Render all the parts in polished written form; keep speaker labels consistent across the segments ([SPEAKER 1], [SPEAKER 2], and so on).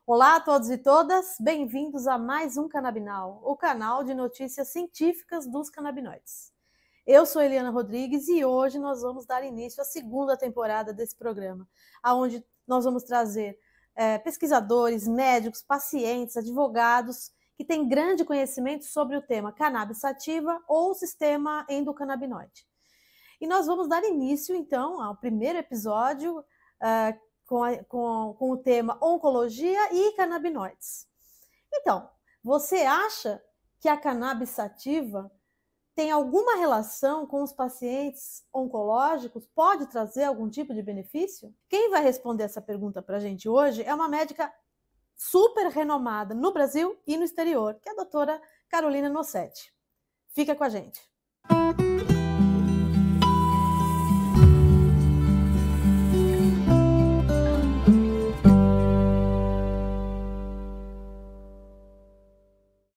[SPEAKER 1] Olá a todos e todas, bem-vindos a mais um Canabinal, o canal de notícias científicas dos canabinoides. Eu sou Eliana Rodrigues e hoje nós vamos dar início à segunda temporada desse programa, onde nós vamos trazer pesquisadores, médicos, pacientes, advogados que têm grande conhecimento sobre o tema cannabis sativa ou sistema endocannabinoide. E nós vamos dar início, então, ao primeiro episódio com o tema oncologia e canabinoides. Então, você acha que a cannabis sativa tem alguma relação com os pacientes oncológicos? Pode trazer algum tipo de benefício? Quem vai responder essa pergunta para a gente hoje é uma médica super renomada no Brasil e no exterior, que é a doutora Carolina Nossetti. Fica com a gente.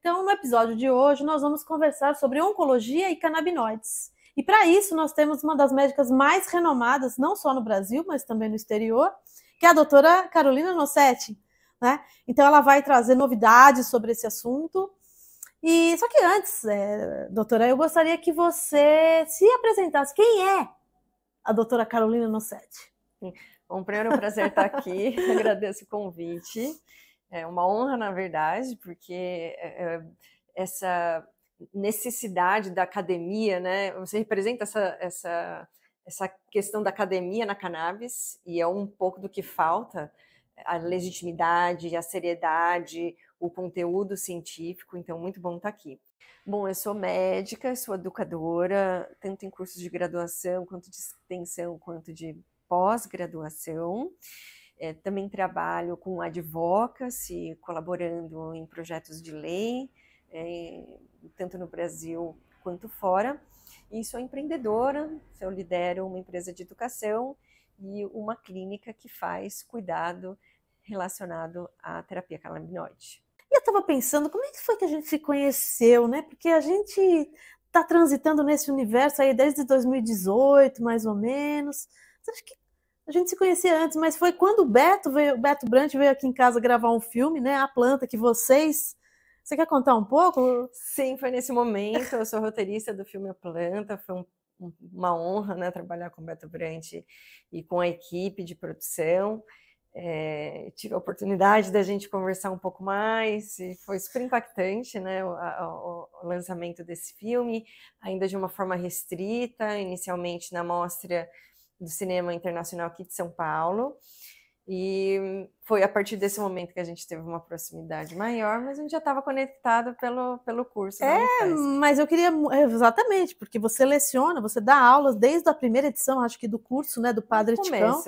[SPEAKER 1] Então, no episódio de hoje, nós vamos conversar sobre oncologia e canabinoides. E para isso, nós temos uma das médicas mais renomadas, não só no Brasil, mas também no exterior, que é a doutora Carolina Nossetti, né? Então, ela vai trazer novidades sobre esse assunto. E só que antes, doutora, eu gostaria que você se apresentasse. Quem é a doutora Carolina Nossetti?
[SPEAKER 2] Bom, primeiro é um prazer estar aqui, agradeço o convite. É uma honra, na verdade, porque essa necessidade da academia, né? Você representa essa questão da academia na cannabis, e é um pouco do que falta, a legitimidade, a seriedade, o conteúdo científico, então muito bom estar aqui. Bom, eu sou médica, sou educadora, tanto em cursos de graduação, quanto de extensão, quanto de pós-graduação. Também trabalho com advocacy, colaborando em projetos de lei, tanto no Brasil quanto fora. E sou empreendedora, eu lidero uma empresa de educação e uma clínica que faz cuidado relacionado à terapia canabinoide.
[SPEAKER 1] E eu estava pensando, como é que foi que a gente se conheceu, né? Porque a gente está transitando nesse universo aí desde 2018, mais ou menos. Acho que a gente se conhecia antes, mas foi quando o Beto Brant veio aqui em casa gravar um filme, né? A Planta, que vocês... Você quer contar um pouco?
[SPEAKER 2] Sim, foi nesse momento. Eu sou roteirista do filme A Planta. Foi uma honra, né, trabalhar com o Beto Brant e com a equipe de produção. Tive a oportunidade da gente conversar um pouco mais e foi super impactante, né, o lançamento desse filme, ainda de uma forma restrita, inicialmente na Mostra do Cinema Internacional aqui de São Paulo, e foi a partir desse momento que a gente teve uma proximidade maior, mas a gente já estava conectado pelo curso da Unifesp.
[SPEAKER 1] Mas eu queria, exatamente, porque você leciona, você dá aulas desde a primeira edição, acho que do curso, né, do Padre Ticão.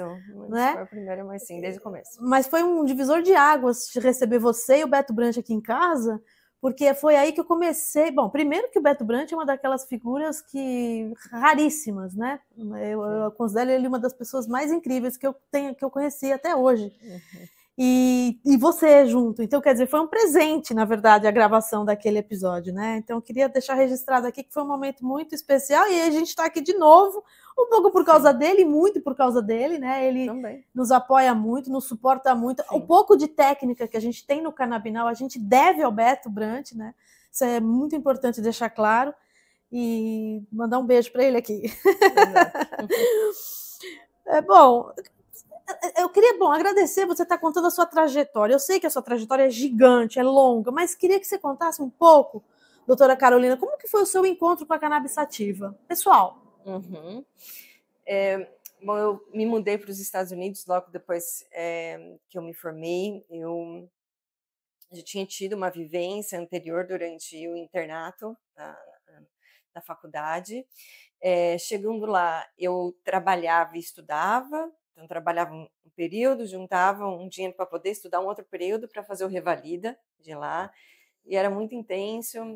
[SPEAKER 2] Né? Foi a primeira, mas sim, desde o começo.
[SPEAKER 1] Mas foi um divisor de águas de receber você e o Beto Brant aqui em casa, porque foi aí que eu comecei. Bom, primeiro que o Beto Brant é uma daquelas figuras raríssimas, né? Eu considero ele uma das pessoas mais incríveis que eu conheci até hoje.
[SPEAKER 2] Uhum.
[SPEAKER 1] E você junto. Então, quer dizer, foi um presente, na verdade, a gravação daquele episódio, né? Então, eu queria deixar registrado aqui que foi um momento muito especial e a gente está aqui de novo, um pouco por causa dele, muito por causa dele, né? Ele também nos apoia muito, nos suporta muito. Sim. O pouco de técnica que a gente tem no Canabinal, a gente deve ao Beto Brant, né? Isso é muito importante deixar claro. E mandar um beijo para ele aqui. Bom, eu queria, agradecer, você está contando a sua trajetória. Eu sei que a sua trajetória é gigante, é longa, mas queria que você contasse um pouco, doutora Carolina, como que foi o seu encontro com a cannabis sativa? Pessoal.
[SPEAKER 2] Uhum. Bom, eu me mudei para os Estados Unidos logo depois que eu me formei. Eu já tinha tido uma vivência anterior durante o internato da faculdade. Chegando lá, eu trabalhava e estudava. Então, trabalhava um período, juntava um dinheiro para poder estudar um outro período para fazer o revalida de lá. E era muito intenso.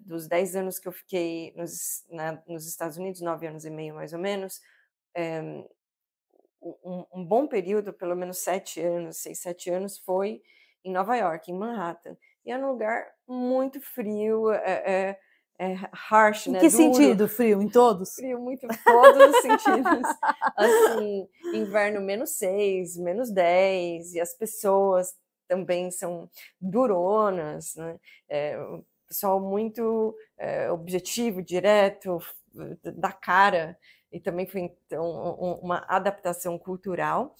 [SPEAKER 2] Dos 10 anos que eu fiquei nos Estados Unidos, 9 anos e meio mais ou menos, um bom período, pelo menos 7 anos, 6, 7 anos, foi em Nova York, em Manhattan. E era um lugar muito frio, harsh,
[SPEAKER 1] Em
[SPEAKER 2] né?
[SPEAKER 1] que
[SPEAKER 2] Duro.
[SPEAKER 1] sentido frio? Em todos?
[SPEAKER 2] Frio, muito, todos os sentidos. Assim, inverno -6, -10, e as pessoas também são duronas, né? O pessoal muito objetivo, direto, da cara, e também foi então, uma adaptação cultural.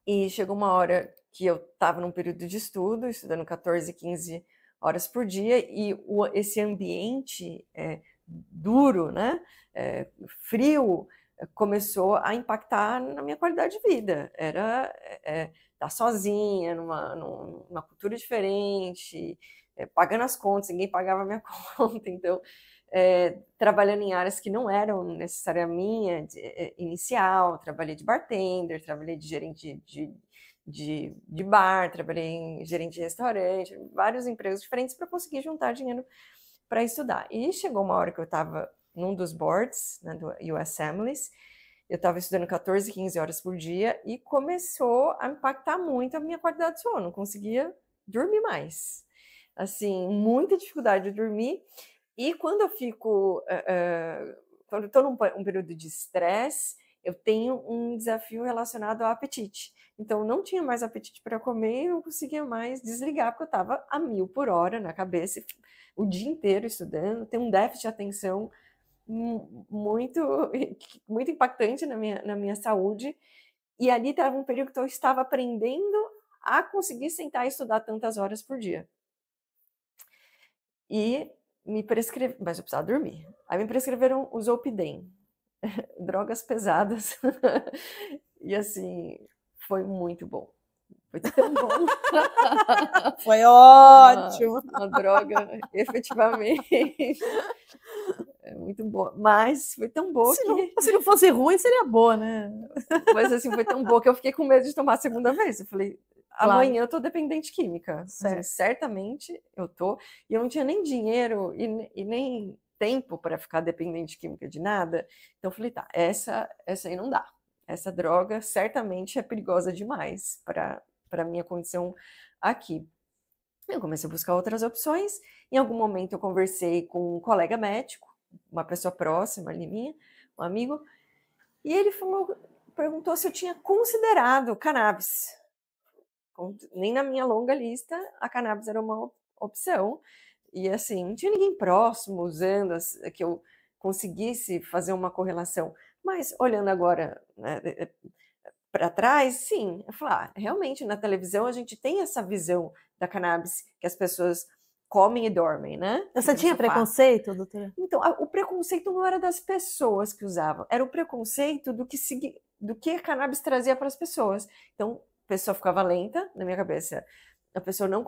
[SPEAKER 2] E chegou uma hora que eu estava num período de estudo, estudando 14, 15 horas por dia, e esse ambiente duro, né, frio, começou a impactar na minha qualidade de vida. Era estar sozinha, numa cultura diferente, pagando as contas, ninguém pagava a minha conta, então trabalhando em áreas que não eram necessariamente minha inicial. Trabalhei de bartender, trabalhei de gerente de bar, trabalhei em gerente de restaurante, vários empregos diferentes para conseguir juntar dinheiro para estudar. E chegou uma hora que eu estava num dos boards, né, do US Families, eu estava estudando 14, 15 horas por dia e começou a impactar muito a minha qualidade de sono, não conseguia dormir mais. Assim, muita dificuldade de dormir. E quando eu fico, quando eu estou num período de estresse, eu tenho um desafio relacionado ao apetite. Então, eu não tinha mais apetite para comer e não conseguia mais desligar, porque eu estava a 1000 por hora na cabeça, o dia inteiro estudando, tem um déficit de atenção muito, muito impactante na minha saúde. E ali estava um período que eu estava aprendendo a conseguir sentar e estudar tantas horas por dia. E me prescreveram, mas eu precisava dormir. Aí me prescreveram o Zolpidem, drogas pesadas. E assim, foi muito bom. Foi tão bom.
[SPEAKER 1] Foi ótimo.
[SPEAKER 2] Uma droga, efetivamente. É muito boa. Mas foi tão boa
[SPEAKER 1] Se não fosse ruim, seria boa, né?
[SPEAKER 2] Mas assim, foi tão boa que eu fiquei com medo de tomar a segunda vez. Eu falei, amanhã eu tô dependente química. Assim, certamente eu tô. E eu não tinha nem dinheiro e nem tempo para ficar dependente química de nada. Então eu falei, tá, essa aí não dá. Essa droga certamente é perigosa demais para minha condição aqui. Eu comecei a buscar outras opções. Em algum momento eu conversei com um colega médico, uma pessoa próxima ali minha, um amigo, e ele perguntou se eu tinha considerado cannabis. Nem na minha longa lista a cannabis era uma opção. E assim, não tinha ninguém próximo usando, que eu conseguisse fazer uma correlação. Mas olhando agora, né, para trás, sim, eu falei, realmente na televisão a gente tem essa visão da cannabis, que as pessoas comem e dormem, né?
[SPEAKER 1] Você tinha preconceito, doutora?
[SPEAKER 2] Então, o preconceito não era das pessoas que usavam, era o preconceito do que a cannabis trazia para as pessoas. Então, a pessoa ficava lenta, na minha cabeça. A pessoa não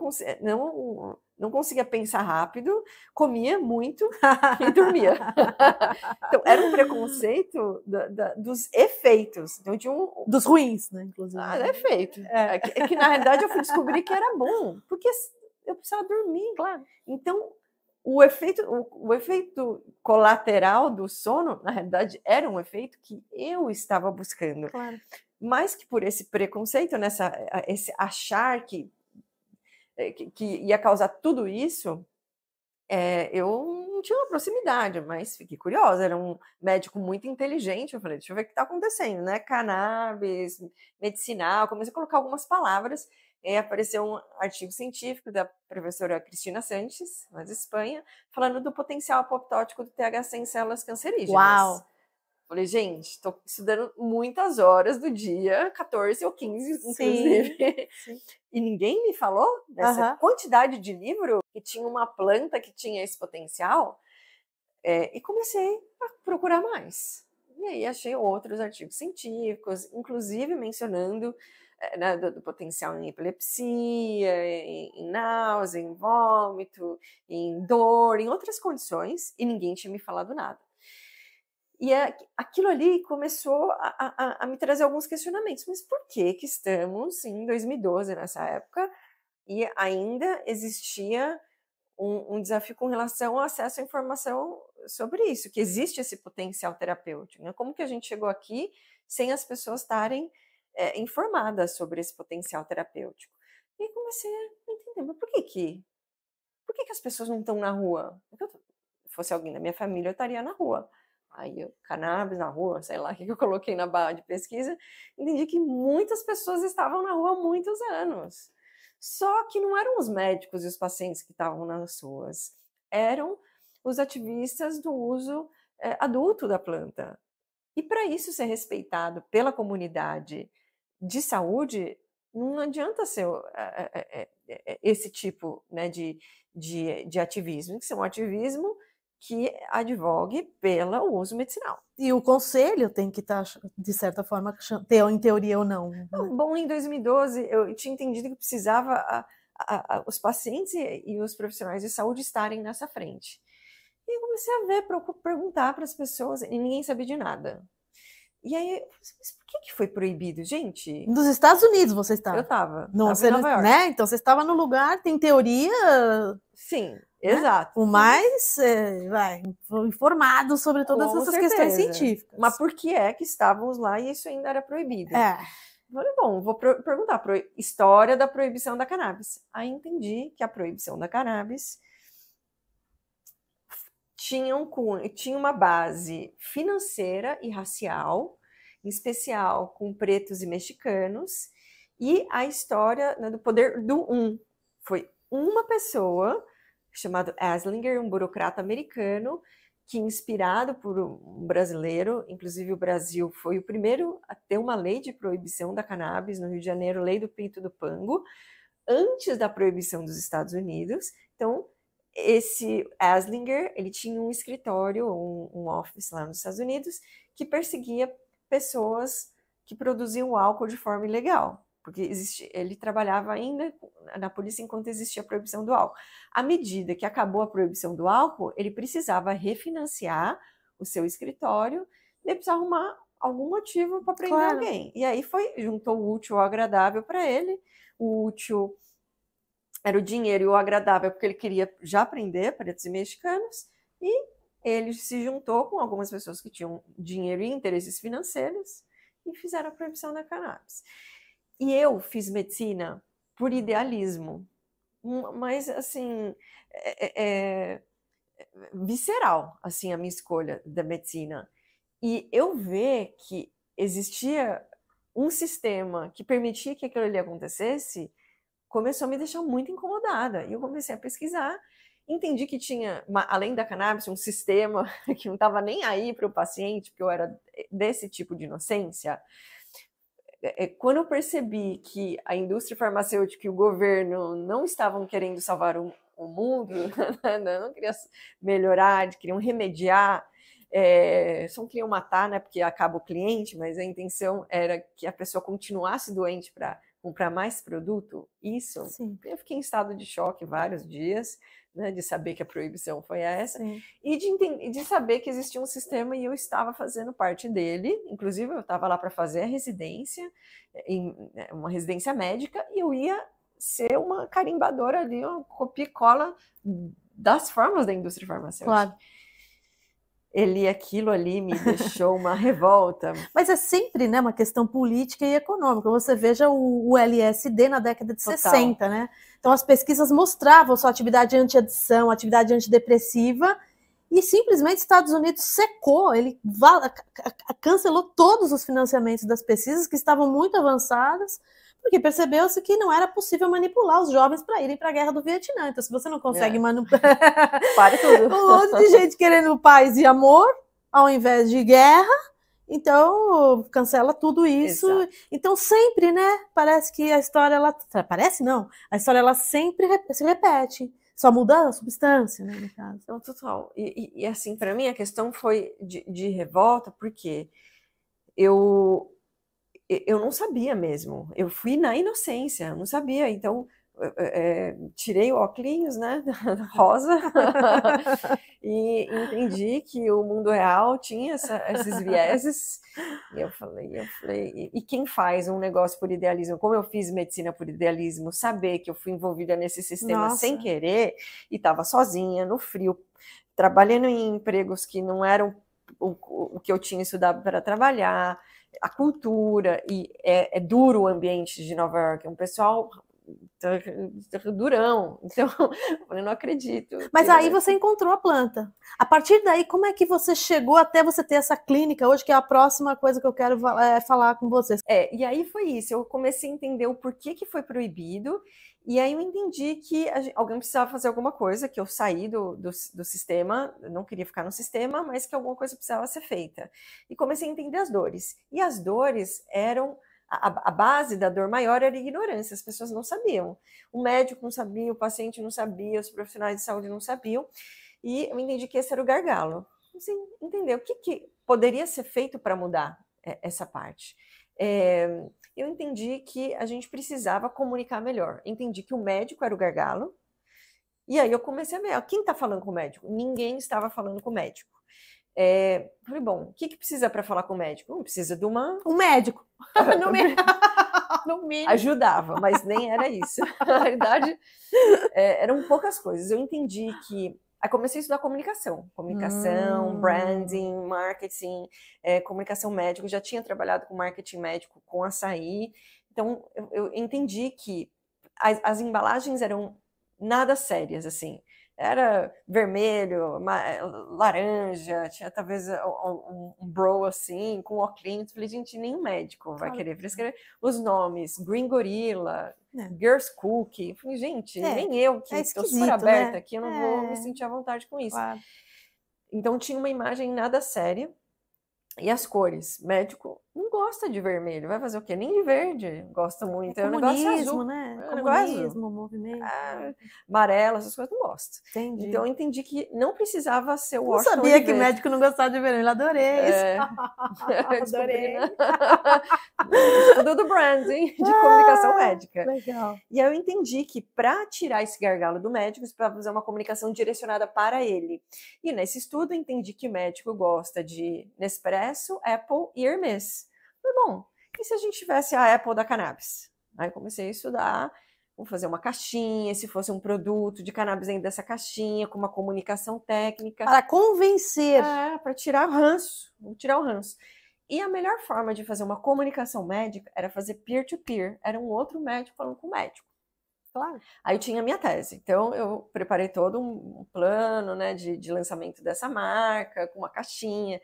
[SPEAKER 2] conseguia pensar rápido, comia muito e dormia. Então, era um preconceito dos efeitos. Então, tinha
[SPEAKER 1] dos ruins, né, inclusive.
[SPEAKER 2] Efeito. É que, na realidade, eu fui descobrir que era bom, porque eu precisava dormir.
[SPEAKER 1] Claro.
[SPEAKER 2] Então, o efeito colateral do sono, na realidade, era um efeito que eu estava buscando.
[SPEAKER 1] Claro.
[SPEAKER 2] Mais que por esse preconceito, esse achar que ia causar tudo isso, eu não tinha uma proximidade, mas fiquei curiosa. Era um médico muito inteligente. Eu falei, deixa eu ver o que está acontecendo, né? Cannabis, medicinal. Comecei a colocar algumas palavras. E aí apareceu um artigo científico da professora Cristina Sanches, lá de Espanha, falando do potencial apoptótico do THC em células cancerígenas.
[SPEAKER 1] Uau!
[SPEAKER 2] Falei, gente, estou estudando muitas horas do dia, 14 ou 15, inclusive. Sim. E ninguém me falou dessa quantidade de livro que tinha uma planta que tinha esse potencial. E comecei a procurar mais. E aí achei outros artigos científicos, inclusive mencionando do potencial em epilepsia, em náusea, em vômito, em dor, em outras condições, e ninguém tinha me falado nada. E aquilo ali começou a me trazer alguns questionamentos. Mas por que estamos em 2012, nessa época, e ainda existia um desafio com relação ao acesso à informação sobre isso, que existe esse potencial terapêutico, né? Como que a gente chegou aqui sem as pessoas estarem informadas sobre esse potencial terapêutico? E aí comecei a entender, mas por que as pessoas não estão na rua? fosse alguém da minha família, eu estaria na rua. Aí, cannabis na rua, sei lá o que eu coloquei na barra de pesquisa, entendi que muitas pessoas estavam na rua há muitos anos. Só que não eram os médicos e os pacientes que estavam nas ruas, eram os ativistas do uso adulto da planta. E para isso ser respeitado pela comunidade de saúde, não adianta ser esse tipo, né, de ativismo, tem que ser um ativismo que advogue pelo uso medicinal.
[SPEAKER 1] E o conselho tem que estar, de certa forma, em teoria ou não. Né?
[SPEAKER 2] Bom, em 2012 eu tinha entendido que precisava os pacientes e os profissionais de saúde estarem nessa frente. E eu comecei a ver, perguntar para as pessoas, e ninguém sabia de nada. E aí, mas por que foi proibido, gente?
[SPEAKER 1] Nos Estados Unidos você estava?
[SPEAKER 2] Eu estava.
[SPEAKER 1] Não,
[SPEAKER 2] em Nova York.
[SPEAKER 1] Né? Então você estava no lugar, tem teoria.
[SPEAKER 2] Sim,
[SPEAKER 1] né?
[SPEAKER 2] Exato.
[SPEAKER 1] O mais informado sobre todas
[SPEAKER 2] Com
[SPEAKER 1] essas
[SPEAKER 2] certeza.
[SPEAKER 1] questões científicas.
[SPEAKER 2] Mas por que é que estávamos lá e isso ainda era proibido? Falei, bom, vou perguntar a história da proibição da cannabis. Aí entendi que a proibição da cannabis tinha uma base financeira e racial, em especial com pretos e mexicanos, e a história, né, do poder do Foi uma pessoa, chamado Eslinger, um burocrata americano, que, inspirado por um brasileiro, inclusive o Brasil foi o primeiro a ter uma lei de proibição da cannabis no Rio de Janeiro, Lei do Pinto do Pango, antes da proibição dos Estados Unidos. Então, esse Eslinger, ele tinha um escritório, um office lá nos Estados Unidos, que perseguia pessoas que produziam álcool de forma ilegal, porque ele trabalhava ainda na polícia enquanto existia a proibição do álcool. À medida que acabou a proibição do álcool, ele precisava refinanciar o seu escritório e precisava arrumar algum motivo para prender alguém. E aí juntou o útil ao agradável para ele. O útil era o dinheiro e o agradável porque ele queria já prender pretos e mexicanos, e ele se juntou com algumas pessoas que tinham dinheiro e interesses financeiros e fizeram a proibição da cannabis. E eu fiz medicina por idealismo, mas assim, visceral, assim, a minha escolha da medicina. E eu ver que existia um sistema que permitia que aquilo ali acontecesse, começou a me deixar muito incomodada. E eu comecei a pesquisar, entendi que tinha, além da cannabis, um sistema que não estava nem aí para o paciente, porque eu era desse tipo de inocência. Quando eu percebi que a indústria farmacêutica e o governo não estavam querendo salvar o mundo, não queriam melhorar, queriam remediar, só queriam matar, né, porque acaba o cliente, mas a intenção era que a pessoa continuasse doente para comprar mais produto. Isso, sim, eu fiquei em estado de choque vários dias, né, de saber que a proibição foi essa, sim, e de saber que existia um sistema e eu estava fazendo parte dele. Inclusive eu estava lá para fazer a residência, uma residência médica, e eu ia ser uma carimbadora ali, uma copia e cola das formas da indústria farmacêutica. Claro. Aquilo ali me deixou uma revolta.
[SPEAKER 1] Mas é sempre, né, uma questão política e econômica. Você veja o LSD na década de 60, né? Então as pesquisas mostravam sua atividade anti-adição, atividade antidepressiva, e simplesmente os Estados Unidos secou, ele cancelou todos os financiamentos das pesquisas que estavam muito avançadas, porque percebeu-se que não era possível manipular os jovens para irem para a guerra do Vietnã. Então, se você não consegue manipular...
[SPEAKER 2] Pare tudo.
[SPEAKER 1] Um monte de gente querendo paz e amor, ao invés de guerra, então cancela tudo isso. Exato. Então, sempre, né, parece que a história... Parece não, a história ela sempre se repete. Só muda a substância, né, no caso.
[SPEAKER 2] Não, total. E assim, para mim, a questão foi de revolta, porque eu não sabia mesmo. Eu fui na inocência, não sabia. Então, tirei o óculos, né, rosa, e entendi que o mundo real tinha esses vieses. E eu falei, e quem faz um negócio por idealismo, como eu fiz medicina por idealismo, saber que eu fui envolvida nesse sistema sem querer, e estava sozinha, no frio, trabalhando em empregos que não eram o que eu tinha estudado para trabalhar, a cultura, e é duro o ambiente de Nova York, é um pessoal durão. Então, eu falei, não acredito.
[SPEAKER 1] Mas aí você encontrou a planta. A partir daí, como é que você chegou até você ter essa clínica hoje, que é a próxima coisa que eu quero falar com vocês?
[SPEAKER 2] E aí foi isso, eu comecei a entender o porquê que foi proibido, e aí eu entendi que alguém precisava fazer alguma coisa, que eu saí do sistema, eu não queria ficar no sistema, mas que alguma coisa precisava ser feita. E comecei a entender as dores. E as dores eram... A base da dor maior era a ignorância, as pessoas não sabiam. O médico não sabia, o paciente não sabia, os profissionais de saúde não sabiam, e eu entendi que esse era o gargalo. Assim, entender o que poderia ser feito para mudar essa parte. Eu entendi que a gente precisava comunicar melhor. Entendi que o médico era o gargalo, e aí eu comecei a ver, quem está falando com o médico? Ninguém estava falando com o médico. Falei, bom, o que precisa para falar com o médico? Não precisa de
[SPEAKER 1] um médico. No mínimo.
[SPEAKER 2] Ajudava, mas nem era isso. Na realidade, eram poucas coisas. Eu entendi que... Aí comecei a estudar comunicação, branding, marketing, comunicação médica. Eu já tinha trabalhado com marketing médico, com açaí. Então, eu entendi que as embalagens eram nada sérias, assim. Era vermelho, laranja, tinha talvez um bro assim, com óculos. Falei, gente, nem um médico vai querer. Por isso que os nomes, Green Gorilla, Girls Cookie. Falei, gente, nem eu que estou super aberta aqui, eu não vou me sentir à vontade com isso.
[SPEAKER 1] Claro.
[SPEAKER 2] Então tinha uma imagem nada séria. E as cores, médico não gosta de vermelho, vai fazer o quê? Nem de verde gosta muito.
[SPEAKER 1] É
[SPEAKER 2] um negócio azul,
[SPEAKER 1] né?
[SPEAKER 2] Comunismo,
[SPEAKER 1] movimento.
[SPEAKER 2] Amarelo, essas coisas não gosto.
[SPEAKER 1] Entendi.
[SPEAKER 2] Então eu entendi que não precisava ser o
[SPEAKER 1] Washington. Não sabia que médico não gostava de vermelho, adorei isso.
[SPEAKER 2] Adorei. Tudo do branding, de comunicação médica.
[SPEAKER 1] Legal.
[SPEAKER 2] E aí eu entendi que para tirar esse gargalo do médico, você precisa fazer uma comunicação direcionada para ele. E nesse estudo eu entendi que o médico gosta de Nespresso, Apple e Hermès. Falei, bom, e se a gente tivesse a Apple da cannabis? Aí comecei a estudar, vamos fazer uma caixinha, se fosse um produto de cannabis dentro dessa caixinha, com uma comunicação técnica.
[SPEAKER 1] Para convencer.
[SPEAKER 2] Para tirar o ranço, vamos tirar o ranço. E a melhor forma de fazer uma comunicação médica era fazer peer-to-peer, era um outro médico falando com o médico.
[SPEAKER 1] Claro.
[SPEAKER 2] Aí eu tinha a minha tese, então eu preparei todo um plano, né, de lançamento dessa marca, com uma caixinha,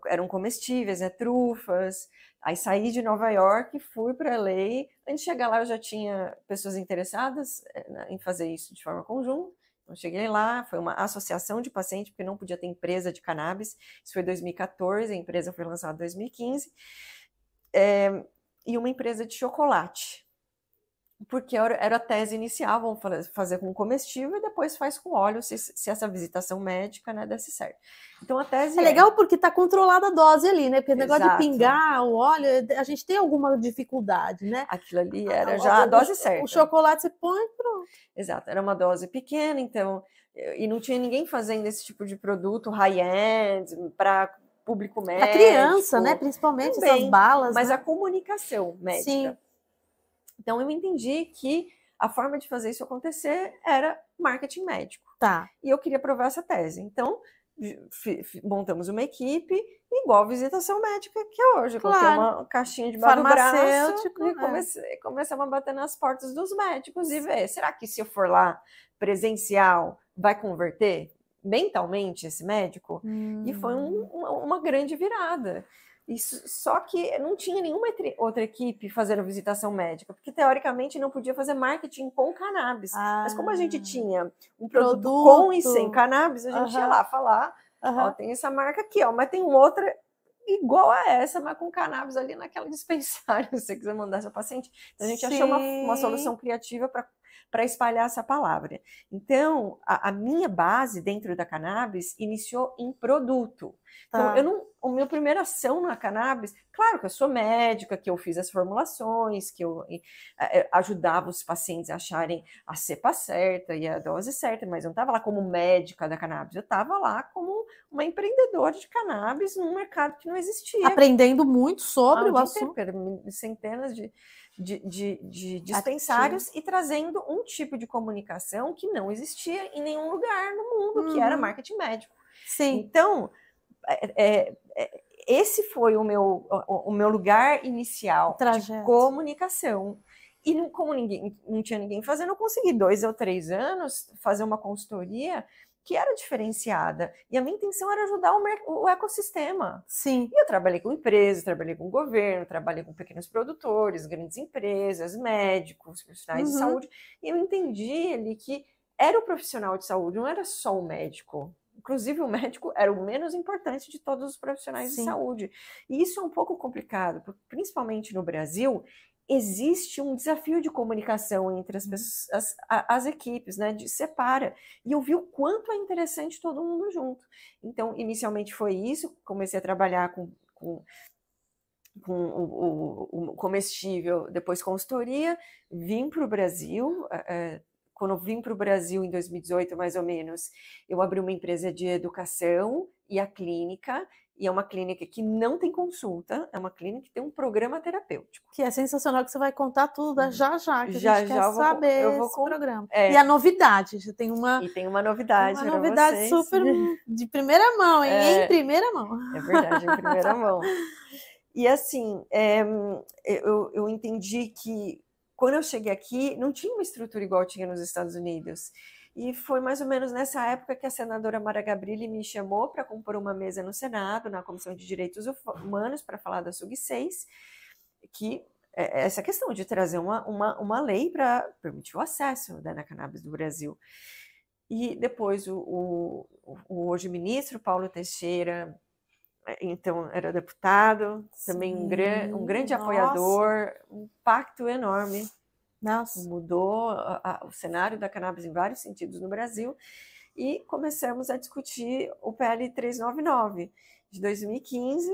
[SPEAKER 2] eram comestíveis, trufas. Aí saí de Nova York, fui para LA. Antes de chegar lá, eu já tinha pessoas interessadas em fazer isso de forma conjunta. Então, cheguei lá, foi uma associação de pacientes, porque não podia ter empresa de cannabis. Isso foi em 2014, a empresa foi lançada em 2015. E uma empresa de chocolate. Porque era a tese inicial, vamos fazer com comestível e depois faz com óleo, se essa visitação médica, né, desse certo. Então a tese
[SPEAKER 1] é legal porque está controlada a dose ali, né? Porque o negócio de
[SPEAKER 2] Exato.
[SPEAKER 1] pingar o óleo, a gente tem alguma dificuldade, né?
[SPEAKER 2] Aquilo ali era já a dose certa.
[SPEAKER 1] O chocolate você põe e pronto.
[SPEAKER 2] Exato, era uma dose pequena, então, e não tinha ninguém fazendo esse tipo de produto high-end para público médico.
[SPEAKER 1] Para criança, né? Principalmente
[SPEAKER 2] também,
[SPEAKER 1] essas balas.
[SPEAKER 2] Mas
[SPEAKER 1] né?
[SPEAKER 2] a comunicação médica.
[SPEAKER 1] Sim.
[SPEAKER 2] Então eu entendi que a forma de fazer isso acontecer era marketing médico.
[SPEAKER 1] Tá.
[SPEAKER 2] E eu queria provar essa tese. Então, montamos uma equipe igual a visitação médica que é hoje.
[SPEAKER 1] Claro.
[SPEAKER 2] Coloquei uma caixinha debaixo do braço
[SPEAKER 1] e
[SPEAKER 2] começamos a bater nas portas dos médicos e ver, será que se eu for lá presencial vai converter mentalmente esse médico? E foi uma grande virada. Só que não tinha nenhuma outra equipe fazendo visitação médica, porque teoricamente não podia fazer marketing com cannabis. Mas como a gente tinha um produto com e sem cannabis, a gente ia lá falar, ó, tem essa marca aqui, ó, mas tem outra igual a essa, mas com cannabis ali naquela dispensária, se você quiser mandar seu paciente. Então a gente achou uma solução criativa para espalhar essa palavra. Então, a minha base dentro da cannabis iniciou em produto. Então, a minha primeira ação na cannabis, claro que eu sou médica, que eu fiz as formulações, que eu ajudava os pacientes a acharem a cepa certa e a dose certa, mas eu não estava lá como médica da cannabis, eu estava lá como uma empreendedora de cannabis num mercado que não existia.
[SPEAKER 1] Aprendendo muito sobre o assunto.
[SPEAKER 2] Centenas de dispensários e trazendo um tipo de comunicação que não existia em nenhum lugar no mundo, que era marketing médico.
[SPEAKER 1] Sim.
[SPEAKER 2] Então, esse foi o meu lugar inicial de comunicação. E como não tinha ninguém fazendo, eu consegui 2 ou 3 anos fazer uma consultoria que era diferenciada. E a minha intenção era ajudar o ecossistema.
[SPEAKER 1] Sim.
[SPEAKER 2] E eu trabalhei com empresas, trabalhei com governo, trabalhei com pequenos produtores, grandes empresas, médicos, profissionais de saúde. E eu entendi ali que era o profissional de saúde, não era só o médico. Inclusive, o médico era o menos importante de todos os profissionais de saúde. E isso é um pouco complicado, porque, principalmente no Brasil, existe um desafio de comunicação entre as pessoas, as equipes, né? Separa. E eu vi o quanto é interessante todo mundo junto. Então, inicialmente foi isso, comecei a trabalhar com o comestível, depois consultoria, vim para o Brasil. Quando eu vim para o Brasil em 2018, mais ou menos, eu abri uma empresa de educação e a clínica, e é uma clínica que não tem consulta, é uma clínica que tem um programa terapêutico.
[SPEAKER 1] Que é sensacional, que você vai contar tudo já, que a gente quer saber esse programa.
[SPEAKER 2] É.
[SPEAKER 1] E a novidade, já tem uma...
[SPEAKER 2] E tem uma novidade
[SPEAKER 1] uma novidade super de primeira mão, hein? Em primeira mão.
[SPEAKER 2] É verdade, em primeira mão. E assim, eu entendi que quando eu cheguei aqui, não tinha uma estrutura igual tinha nos Estados Unidos. E foi mais ou menos nessa época que a senadora Mara Gabrilli me chamou para compor uma mesa no Senado, na Comissão de Direitos Humanos, para falar da SUG-6, que é essa questão de trazer uma lei para permitir o acesso da cannabis do Brasil. E depois o hoje ministro Paulo Teixeira, então era deputado, também um grande apoiador, um impacto enorme.
[SPEAKER 1] Nossa.
[SPEAKER 2] Mudou o cenário da cannabis em vários sentidos no Brasil, e começamos a discutir o PL 399 de 2015,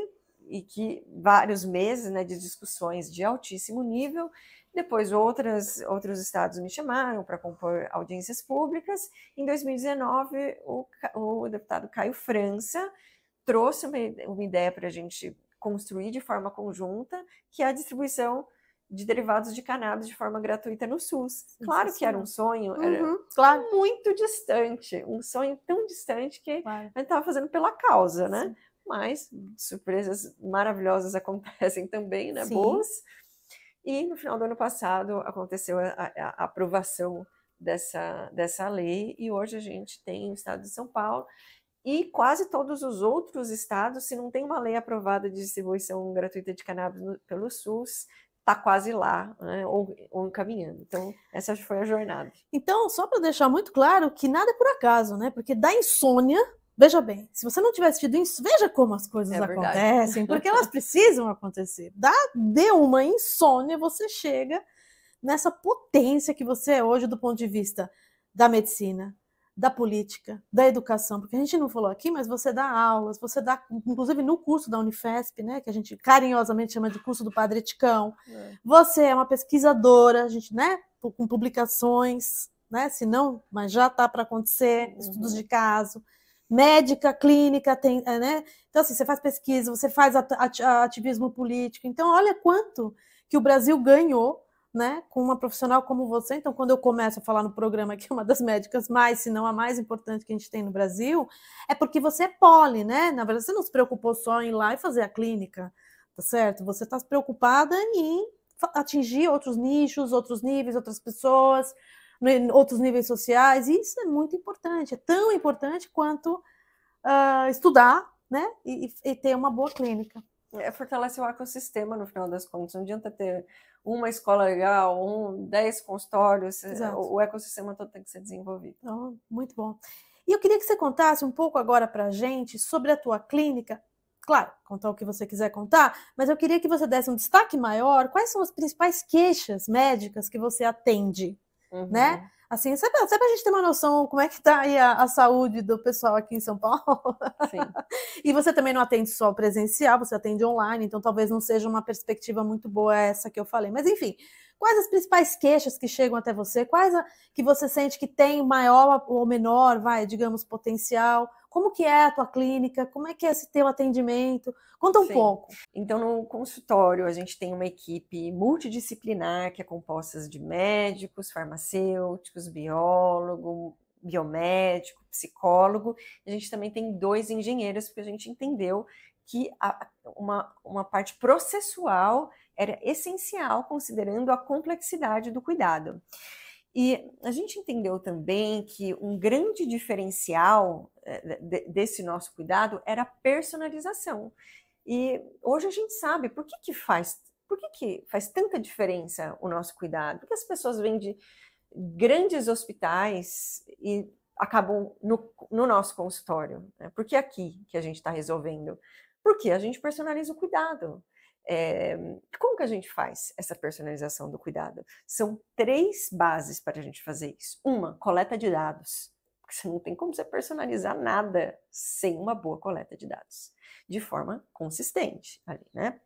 [SPEAKER 2] e que vários meses, né, de discussões de altíssimo nível. Depois outros estados me chamaram para compor audiências públicas. Em 2019, o deputado Caio França trouxe uma ideia para a gente construir de forma conjunta, que é a distribuição de derivados de cannabis de forma gratuita no SUS. Claro que era um sonho, era muito distante, um sonho tão distante que a gente estava fazendo pela causa, né? Sim. Mas surpresas maravilhosas acontecem também, né? Boas. E no final do ano passado aconteceu a aprovação dessa lei, e hoje a gente tem o estado de São Paulo e quase todos os outros estados, se não tem uma lei aprovada de distribuição gratuita de cannabis pelo SUS, está quase lá, né, ou encaminhando. Então, essa foi a jornada.
[SPEAKER 1] Então, só para deixar muito claro que nada é por acaso, né? Porque da insônia, veja bem, se você não tivesse tido insônia, veja como as coisas acontecem, porque elas precisam acontecer. De uma insônia, você chega nessa potência que você é hoje do ponto de vista da medicina, da política, da educação, porque a gente não falou aqui, mas você dá aulas, você dá, inclusive no curso da Unifesp, né, que a gente carinhosamente chama de curso do Padre Ticão. Você é uma pesquisadora, a gente, né, com publicações, né, se não, mas já está para acontecer, estudos de caso, médica, clínica, tem, né, então assim, você faz pesquisa, você faz ativismo político, então olha quanto que o Brasil ganhou, né, com uma profissional como você. Então, quando eu começo a falar no programa que é uma das médicas mais, se não a mais importante que a gente tem no Brasil, é porque você é poli, né? Na verdade, você não se preocupou só em ir lá e fazer a clínica, tá certo? Você está preocupada em atingir outros nichos, outros níveis, outras pessoas, outros níveis sociais, e isso é muito importante, é tão importante quanto estudar, né, e ter uma boa clínica.
[SPEAKER 2] Fortalece o ecossistema, no final das contas. Não adianta ter uma escola legal, 10 consultórios, o ecossistema todo tem que ser desenvolvido.
[SPEAKER 1] Oh, muito bom. E eu queria que você contasse um pouco agora para a gente sobre a tua clínica. Claro, contar o que você quiser contar, mas eu queria que você desse um destaque maior. Quais são as principais queixas médicas que você atende, né? Assim, sabe pra gente ter uma noção como é que tá aí a saúde do pessoal aqui em São Paulo?
[SPEAKER 2] Sim.
[SPEAKER 1] E você também não atende só presencial, você atende online, então talvez não seja uma perspectiva muito boa essa que eu falei. Mas enfim, quais as principais queixas que chegam até você? Quais que você sente que tem maior ou menor, digamos, potencial? Como que é a tua clínica? Como é que é esse teu atendimento? Conta um pouco.
[SPEAKER 2] Então, no consultório, a gente tem uma equipe multidisciplinar que é composta de médicos, farmacêuticos, biólogo, biomédico, psicólogo. A gente também tem 2 engenheiros, porque a gente entendeu que uma parte processual era essencial considerando a complexidade do cuidado. E a gente entendeu também que um grande diferencial desse nosso cuidado era a personalização. E hoje a gente sabe por que faz tanta diferença o nosso cuidado? Porque as pessoas vêm de grandes hospitais e acabam no nosso consultório, né? Porque aqui que a gente está resolvendo. Porque a gente personaliza o cuidado. Como que a gente faz essa personalização do cuidado? São 3 bases para a gente fazer isso. Uma, coleta de dados. Porque você não tem como você personalizar nada sem uma boa coleta de dados, de forma consistente ali, né?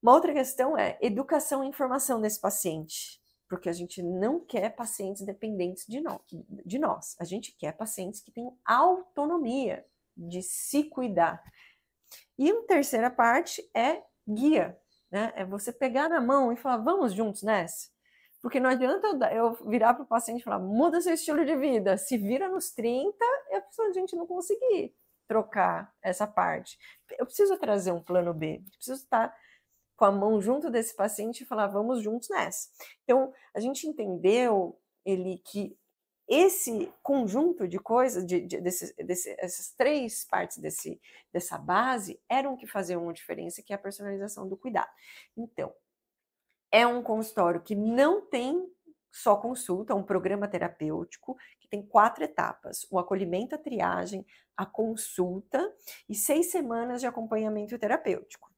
[SPEAKER 2] Uma outra questão é educação e informação desse paciente, porque a gente não quer pacientes dependentes de nós. A gente quer pacientes que tenham autonomia de se cuidar. E a terceira parte é guia, né? É você pegar na mão e falar, vamos juntos nessa? Porque não adianta eu virar para o paciente e falar, muda seu estilo de vida, se vira nos 30, a gente não conseguir trocar essa parte. Eu preciso trazer um plano B, preciso estar com a mão junto desse paciente e falar, vamos juntos nessa. Então, a gente entendeu, que esse conjunto de coisas, essas 3 partes dessa base, eram que faziam uma diferença, que é a personalização do cuidado. Então, é um consultório que não tem só consulta, é um programa terapêutico que tem 4 etapas: o acolhimento, a triagem, a consulta e 6 semanas de acompanhamento terapêutico.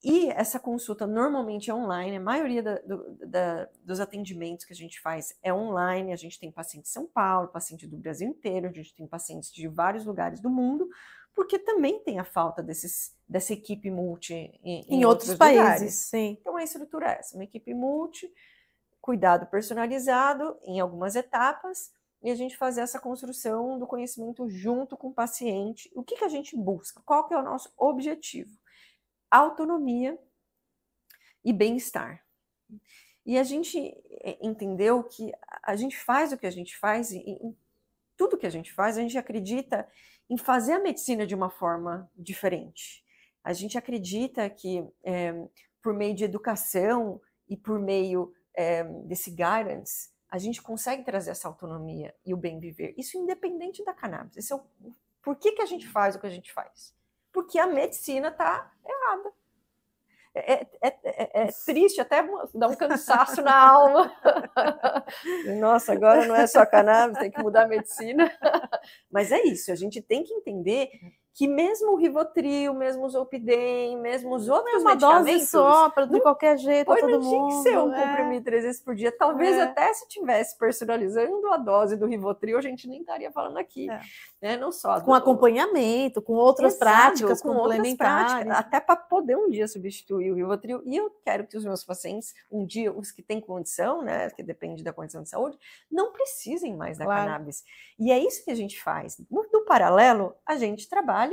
[SPEAKER 2] E essa consulta normalmente é online, a maioria dos atendimentos que a gente faz é online. A gente tem paciente de São Paulo, paciente do Brasil inteiro, a gente tem pacientes de vários lugares do mundo, porque também tem a falta dessa equipe multi em outros países. Lugares.
[SPEAKER 1] Sim.
[SPEAKER 2] Então a estrutura é essa, uma equipe multi, cuidado personalizado em algumas etapas, e a gente fazer essa construção do conhecimento junto com o paciente. O que a gente busca? Qual que é o nosso objetivo? Autonomia e bem-estar. E a gente entendeu que a gente faz o que a gente faz, e em tudo que a gente faz, a gente acredita em fazer a medicina de uma forma diferente. A gente acredita que por meio de educação e por meio desse guidance, a gente consegue trazer essa autonomia e o bem viver. Isso independente da cannabis. Esse é por que a gente faz o que a gente faz? Porque a medicina está errada. É triste, até dá um cansaço na alma. Nossa, agora não é só cannabis, tem que mudar a medicina. Mas é isso, a gente tem que entender que mesmo o Rivotril, mesmo o Zolpidem, mesmo os outros medicamentos...
[SPEAKER 1] Uma dose só, de qualquer jeito, para todo mundo.
[SPEAKER 2] Não tinha que ser um comprimido 3 vezes por dia. Talvez até se tivesse personalizando a dose do Rivotril, a gente nem estaria falando aqui. Né? Não só
[SPEAKER 1] com acompanhamento, com outras práticas complementares.
[SPEAKER 2] Até para poder um dia substituir o Rivotril. E eu quero que os meus pacientes, um dia, os que têm condição, né, que depende da condição de saúde, não precisem mais da cannabis. E é isso que a gente faz. No paralelo, a gente trabalha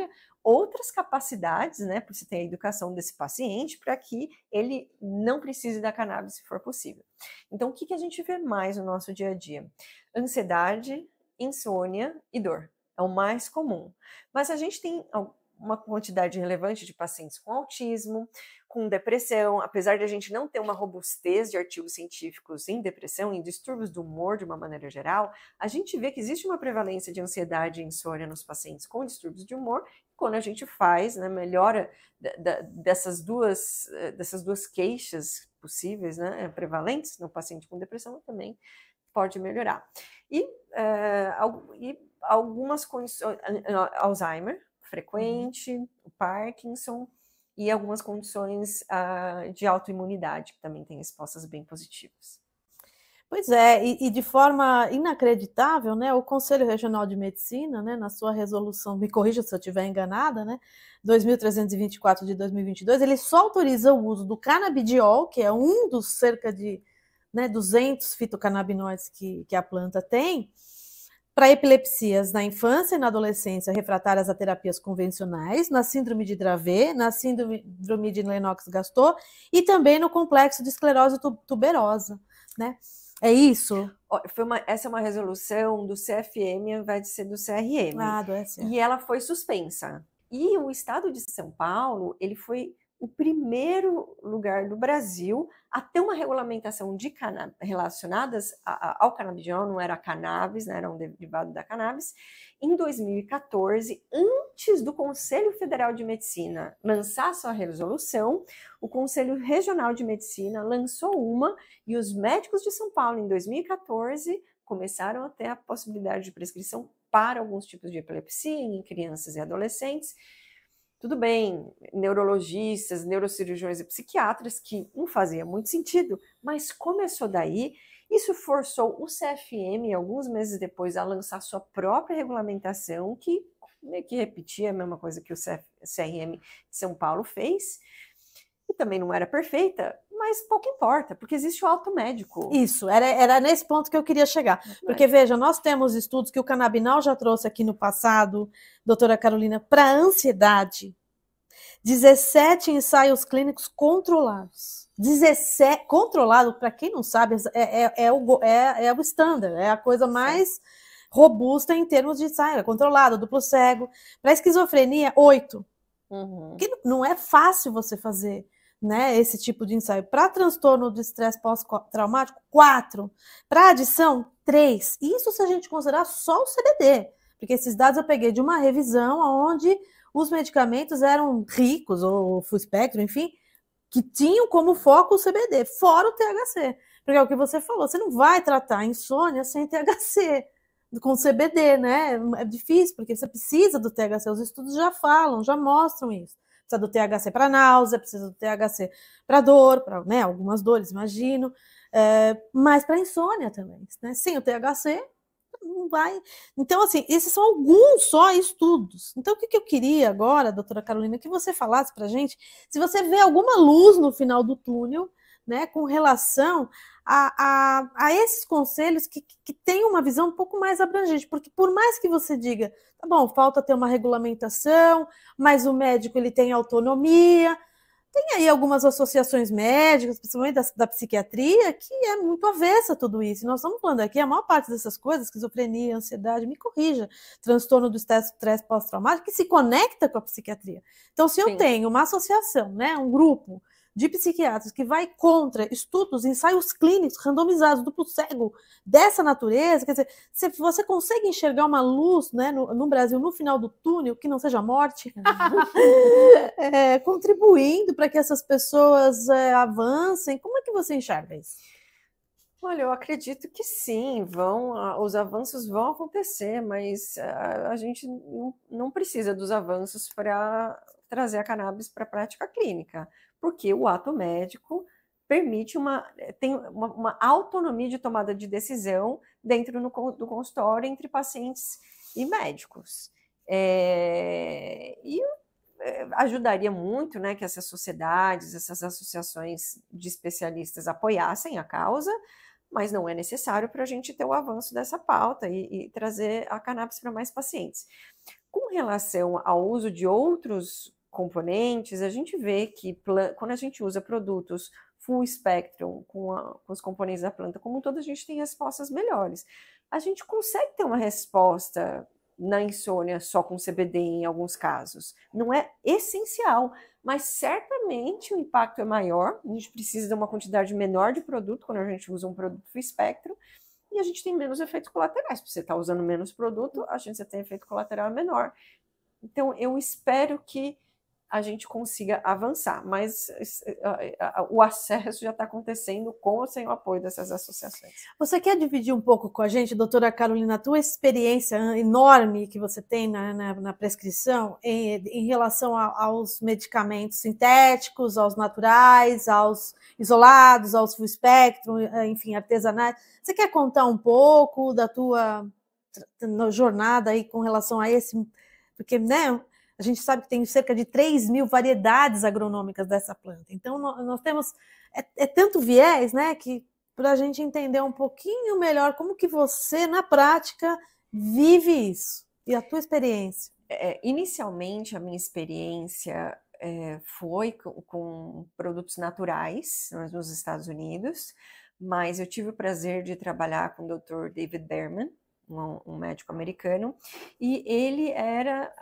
[SPEAKER 2] outras capacidades, né, para você ter a educação desse paciente, para que ele não precise da cannabis, se for possível. Então, o que a gente vê mais no nosso dia a dia? Ansiedade, insônia e dor. É o mais comum. Mas a gente tem uma quantidade relevante de pacientes com autismo, com depressão. Apesar de a gente não ter uma robustez de artigos científicos em depressão, em distúrbios do humor de uma maneira geral, a gente vê que existe uma prevalência de ansiedade e insônia nos pacientes com distúrbios de humor. Quando a gente faz, né, melhora dessas duas queixas possíveis, né, prevalentes no paciente com depressão, também pode melhorar. E algumas condições, Alzheimer frequente, o Parkinson e algumas condições de autoimunidade, que também têm respostas bem positivas.
[SPEAKER 1] Pois é, e de forma inacreditável, né, o Conselho Regional de Medicina, né, na sua resolução, me corrija se eu estiver enganada, né, 2324 de 2022, ele só autoriza o uso do canabidiol, que é um dos cerca de 200 fitocannabinoides que a planta tem, para epilepsias na infância e na adolescência refratárias a terapias convencionais, na síndrome de Dravet, na síndrome de Lennox-Gastaut e também no complexo de esclerose tuberosa, né? É isso?
[SPEAKER 2] Essa é uma resolução do CFM ao invés de ser do CRM.
[SPEAKER 1] Do SF.
[SPEAKER 2] E ela foi suspensa. E o estado de São Paulo, ele foi o primeiro lugar do Brasil a ter uma regulamentação de relacionadas ao canabidiol, não era a cannabis, né, era um derivado da cannabis, em 2014, antes do Conselho Federal de Medicina lançar sua resolução, o Conselho Regional de Medicina lançou uma e os médicos de São Paulo, em 2014, começaram a ter a possibilidade de prescrição para alguns tipos de epilepsia em crianças e adolescentes. Tudo bem, neurologistas, neurocirurgiões e psiquiatras, que não fazia muito sentido, mas começou daí. Isso forçou o CFM, alguns meses depois, a lançar sua própria regulamentação, que meio que repetia a mesma coisa que o CRM de São Paulo fez. E também não era perfeita, mas pouco importa, porque existe o auto médico.
[SPEAKER 1] Isso, era nesse ponto que eu queria chegar. Porque, veja, nós temos estudos que o Canabinal já trouxe aqui no passado, doutora Carolina, para ansiedade. 17 ensaios clínicos controlados. 17, controlado, para quem não sabe, é o standard, é a coisa mais robusta em termos de ensaio, é controlado, duplo cego. Para esquizofrenia, 8. Que não é fácil você fazer, né, esse tipo de ensaio. Para transtorno de estresse pós-traumático, 4. Para adição, 3. Isso se a gente considerar só o CBD, porque esses dados eu peguei de uma revisão onde os medicamentos eram ricos, ou full espectro, enfim, que tinham como foco o CBD, fora o THC. Porque é o que você falou, você não vai tratar insônia sem THC, com CBD, né? É difícil, porque você precisa do THC, os estudos já falam, já mostram isso. Precisa do THC para náusea, precisa do THC para dor, para, né, algumas dores, imagino, mas para insônia também, né? Sem o THC, não vai. Então, assim, esses são alguns só estudos. Então, o que eu queria agora, doutora Carolina, que você falasse para a gente, se você vê alguma luz no final do túnel, né, com relação a esses conselhos que têm uma visão um pouco mais abrangente, porque por mais que você diga, tá bom, falta ter uma regulamentação, mas o médico ele tem autonomia. Tem aí algumas associações médicas, principalmente da psiquiatria, que é muito avessa a tudo isso. Nós estamos falando aqui, a maior parte dessas coisas, esquizofrenia, ansiedade, me corrija, transtorno do estresse pós-traumático, que se conecta com a psiquiatria. Então, se eu tenho uma associação, né, um grupo de psiquiatras que vai contra estudos, ensaios clínicos randomizados, duplo cego, dessa natureza, quer dizer, se você consegue enxergar uma luz, né, no Brasil, no final do túnel, que não seja morte, contribuindo para que essas pessoas avancem, como é que você enxerga isso?
[SPEAKER 2] Olha, eu acredito que sim, os avanços vão acontecer, mas a gente não precisa dos avanços para trazer a cannabis para a prática clínica, porque o ato médico permite tem uma autonomia de tomada de decisão dentro do consultório entre pacientes e médicos. E ajudaria muito, né, que essas sociedades, essas associações de especialistas apoiassem a causa, mas não é necessário para a gente ter o avanço dessa pauta e trazer a cannabis para mais pacientes. Com relação ao uso de outros componentes, a gente vê que quando a gente usa produtos full spectrum com os componentes da planta como um todo, a gente tem respostas melhores. A gente consegue ter uma resposta na insônia só com CBD em alguns casos. Não é essencial, mas certamente o impacto é maior, a gente precisa de uma quantidade menor de produto quando a gente usa um produto full spectrum, e a gente tem menos efeitos colaterais. Se você está usando menos produto, a chance de ter efeito colateral é menor. Então, eu espero que a gente consiga avançar, mas o acesso já está acontecendo com ou sem o apoio dessas associações.
[SPEAKER 1] Você quer dividir um pouco com a gente, doutora Carolina, a tua experiência enorme que você tem na prescrição em relação aos medicamentos sintéticos, aos naturais, aos isolados, aos full spectrum, enfim, artesanais? Você quer contar um pouco da tua jornada aí com relação a esse? Porque, né, a gente sabe que tem cerca de 3.000 variedades agronômicas dessa planta. Então, nós temos tanto viés, né, que para a gente entender um pouquinho melhor como que você, na prática, vive isso. E a tua experiência?
[SPEAKER 2] Inicialmente, a minha experiência foi com produtos naturais nos Estados Unidos, mas eu tive o prazer de trabalhar com o Dr. David Berman, um médico americano, e ele era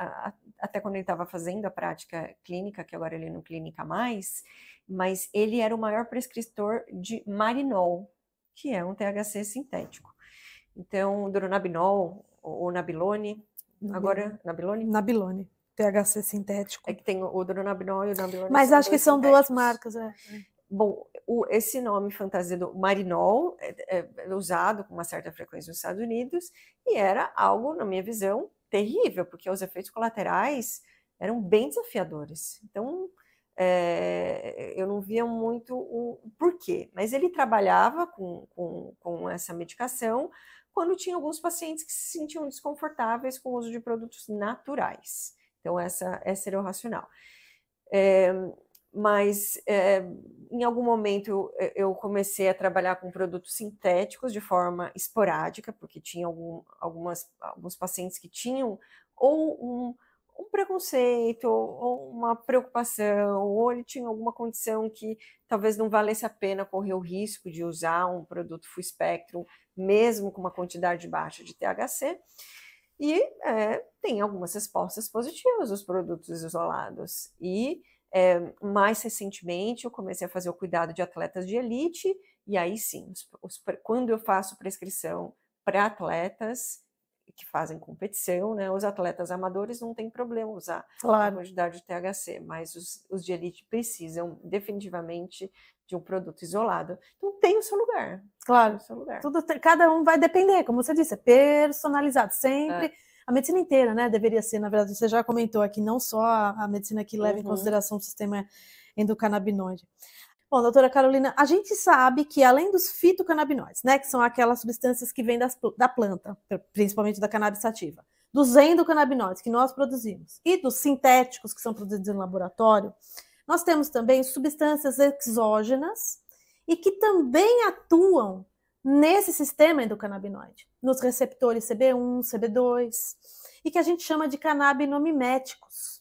[SPEAKER 2] até quando ele estava fazendo a prática clínica, que agora ele não clinica mais, mas ele era o maior prescritor de Marinol, que é um THC sintético. Então, Dronabinol ou Nabilone, agora Nabilone?
[SPEAKER 1] Nabilone, THC sintético.
[SPEAKER 2] É que tem o Dronabinol e o Nabilone.
[SPEAKER 1] Mas acho que são duas marcas,
[SPEAKER 2] Bom, esse nome fantasia do Marinol é usado com uma certa frequência nos Estados Unidos e era algo, na minha visão, terrível, porque os efeitos colaterais eram bem desafiadores. Então, eu não via muito o porquê, mas ele trabalhava com essa medicação quando tinha alguns pacientes que se sentiam desconfortáveis com o uso de produtos naturais. Então, essa era o racional. Mas em algum momento eu comecei a trabalhar com produtos sintéticos de forma esporádica, porque tinha alguns pacientes que tinham ou um preconceito, ou uma preocupação, ou ele tinha alguma condição que talvez não valesse a pena correr o risco de usar um produto full spectrum, mesmo com uma quantidade baixa de THC. E tem algumas respostas positivas dos produtos isolados. E mais recentemente eu comecei a fazer o cuidado de atletas de elite, e aí sim, quando eu faço prescrição para atletas que fazem competição, né, os atletas amadores não tem problema usar a quantidade de THC, mas os de elite precisam definitivamente de um produto isolado. Então tem o seu lugar.
[SPEAKER 1] Claro,
[SPEAKER 2] o seu lugar.
[SPEAKER 1] Cada um vai depender, como você disse, é personalizado, sempre. A medicina inteira, né, deveria ser, na verdade, você já comentou aqui, não só a medicina que leva em consideração o sistema endocannabinoide. Bom, doutora Carolina, a gente sabe que além dos fitocannabinoides, né, que são aquelas substâncias que vêm da planta, principalmente da cannabis sativa, dos endocannabinoides que nós produzimos e dos sintéticos que são produzidos em laboratório, nós temos também substâncias exógenas e que também atuam nesse sistema endocannabinoide, nos receptores CB1, CB2, e que a gente chama de canabinomiméticos.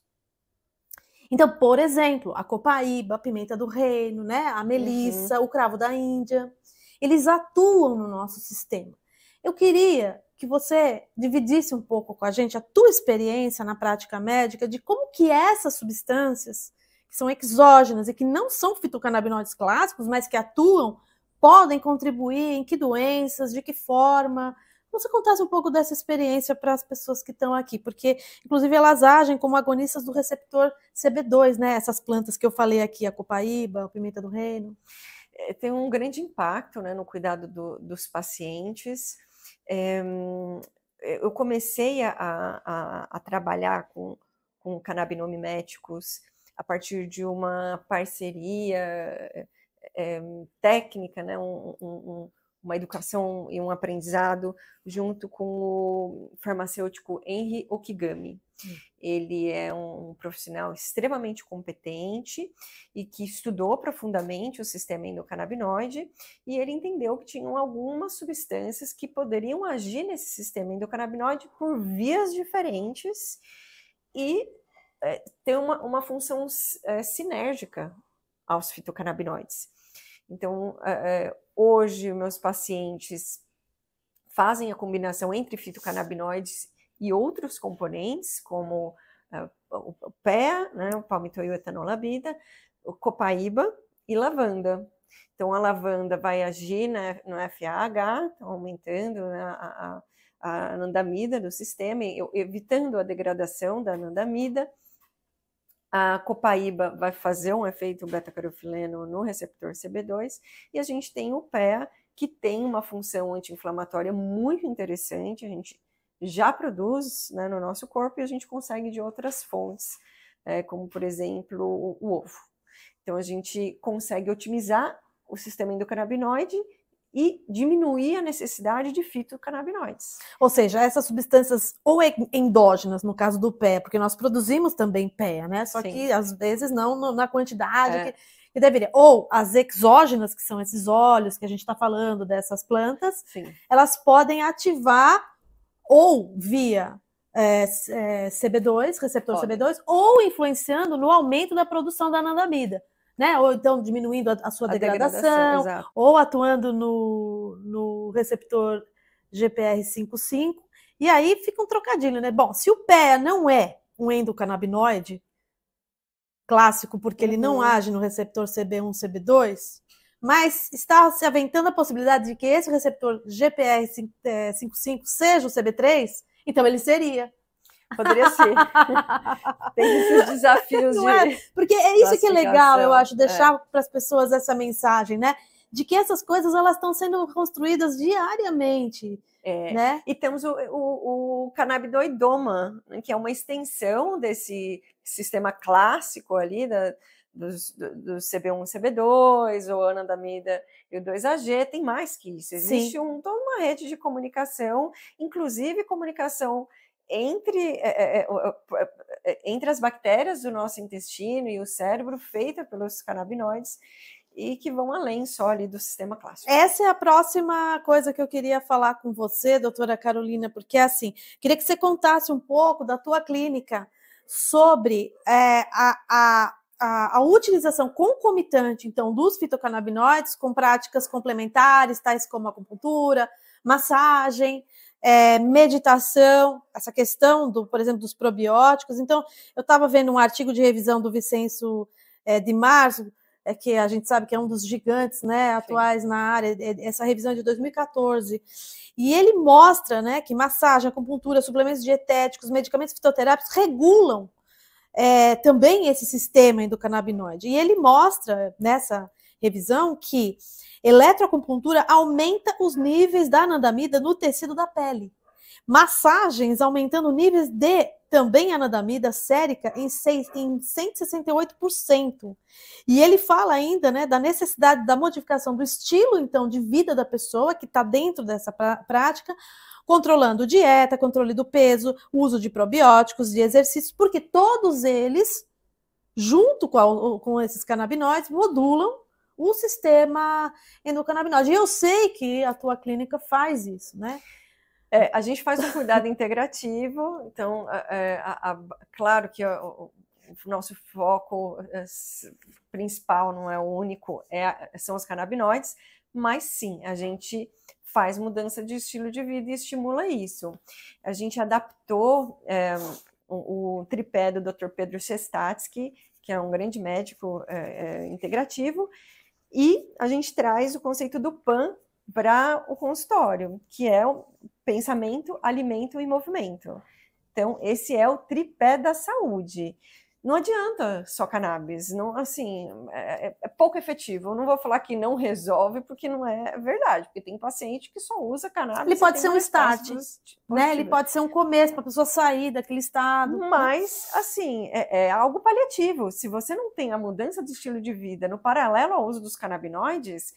[SPEAKER 1] Então, por exemplo, a copaíba, a pimenta do reino, né, a melissa, o cravo da Índia, eles atuam no nosso sistema. Eu queria que você dividisse um pouco com a gente a tua experiência na prática médica de como que essas substâncias, que são exógenas e que não são fitocannabinoides clássicos, mas que atuam, podem contribuir, em que doenças, de que forma. Você contasse um pouco dessa experiência para as pessoas que estão aqui, porque, inclusive, elas agem como agonistas do receptor CB2, né? Essas plantas que eu falei aqui, a copaíba, a pimenta do reino.
[SPEAKER 2] Tem um grande impacto, né, no cuidado dos pacientes. Eu comecei a trabalhar com canabinomiméticos a partir de uma parceria técnica, né, uma educação e um aprendizado junto com o farmacêutico Henry Okigami. Ele é um profissional extremamente competente e que estudou profundamente o sistema endocannabinoide, e ele entendeu que tinham algumas substâncias que poderiam agir nesse sistema endocannabinoide por vias diferentes e ter uma função sinérgica aos fitocannabinoides. Então, hoje, meus pacientes fazem a combinação entre fitocannabinoides e outros componentes, como o PEA, né, o palmitoiloetanolabida, o copaíba e lavanda. Então, a lavanda vai agir no FAH, aumentando, né, a anandamida do sistema, evitando a degradação da anandamida. A copaíba vai fazer um efeito beta-caroteno no receptor CB2, e a gente tem o PEA, que tem uma função anti-inflamatória muito interessante, a gente já produz, né, no nosso corpo, e a gente consegue de outras fontes, como, por exemplo, o ovo. Então, a gente consegue otimizar o sistema endocannabinoide e diminuir a necessidade de fitocannabinoides.
[SPEAKER 1] Ou seja, essas substâncias ou endógenas, no caso do PEA, porque nós produzimos também PEA, né? Só que às vezes não na quantidade que deveria. Ou as exógenas, que são esses óleos que a gente está falando dessas plantas, elas podem ativar ou via CB2, receptor CB2, ou influenciando no aumento da produção da anandamida. Né? Ou então diminuindo a sua degradação ou atuando no receptor GPR55, e aí fica um trocadilho, né? Bom, se o PEA não é um endocannabinoide clássico, porque ele não age no receptor CB1, CB2, mas está se aventando a possibilidade de que esse receptor GPR55 seja o CB3, então ele seria.
[SPEAKER 2] Poderia ser. Tem esses desafios
[SPEAKER 1] não é? Porque é isso que é legal, eu acho, deixar para as pessoas essa mensagem, né? De que essas coisas elas estão sendo construídas diariamente. Né?
[SPEAKER 2] E temos o canabidoidoma, que é uma extensão desse sistema clássico ali do CB1 e CB2, o anandamida e o 2-AG, tem mais que isso. Existe toda uma rede de comunicação, inclusive comunicação entre as bactérias do nosso intestino e o cérebro, feita pelos canabinoides, e que vão além só ali do sistema clássico.
[SPEAKER 1] Essa é a próxima coisa que eu queria falar com você, doutora Carolina, porque assim, queria que você contasse um pouco da tua clínica sobre a utilização concomitante, então, dos fitocannabinoides com práticas complementares, tais como acupuntura, massagem, meditação, essa questão, por exemplo, dos probióticos. Então, eu estava vendo um artigo de revisão do Vicenço de março, que a gente sabe que é um dos gigantes, né, atuais na área, essa revisão é de 2014, e ele mostra, né, que massagem, acupuntura, suplementos dietéticos, medicamentos fitoterápicos regulam também esse sistema endocannabinoide. E ele mostra, nessa revisão, que eletroacupuntura aumenta os níveis da anandamida no tecido da pele. Massagens aumentando níveis de também anandamida sérica em 168%. E ele fala ainda, né, da necessidade da modificação do estilo, então, de vida da pessoa que está dentro dessa prática, controlando dieta, controle do peso, uso de probióticos, de exercícios, porque todos eles, junto com esses canabinoides, modulam o sistema endocannabinoide. E eu sei que a tua clínica faz isso, né?
[SPEAKER 2] A gente faz um cuidado integrativo, então, claro que o nosso foco principal, não é o único, são os canabinoides, mas sim, a gente faz mudança de estilo de vida e estimula isso. A gente adaptou o tripé do Dr. Pedro Chestatsky, que é um grande médico integrativo, e a gente traz o conceito do PAN para o consultório, que é o pensamento, alimento e movimento. Então, esse é o tripé da saúde. Não adianta só cannabis, não, assim, é pouco efetivo. Eu não vou falar que não resolve, porque não é verdade, porque tem paciente que só usa cannabis.
[SPEAKER 1] Ele pode ser um start, né? Ele pode ser um começo para a pessoa sair daquele estado.
[SPEAKER 2] Mas, assim, é algo paliativo. Se você não tem a mudança de estilo de vida no paralelo ao uso dos canabinoides,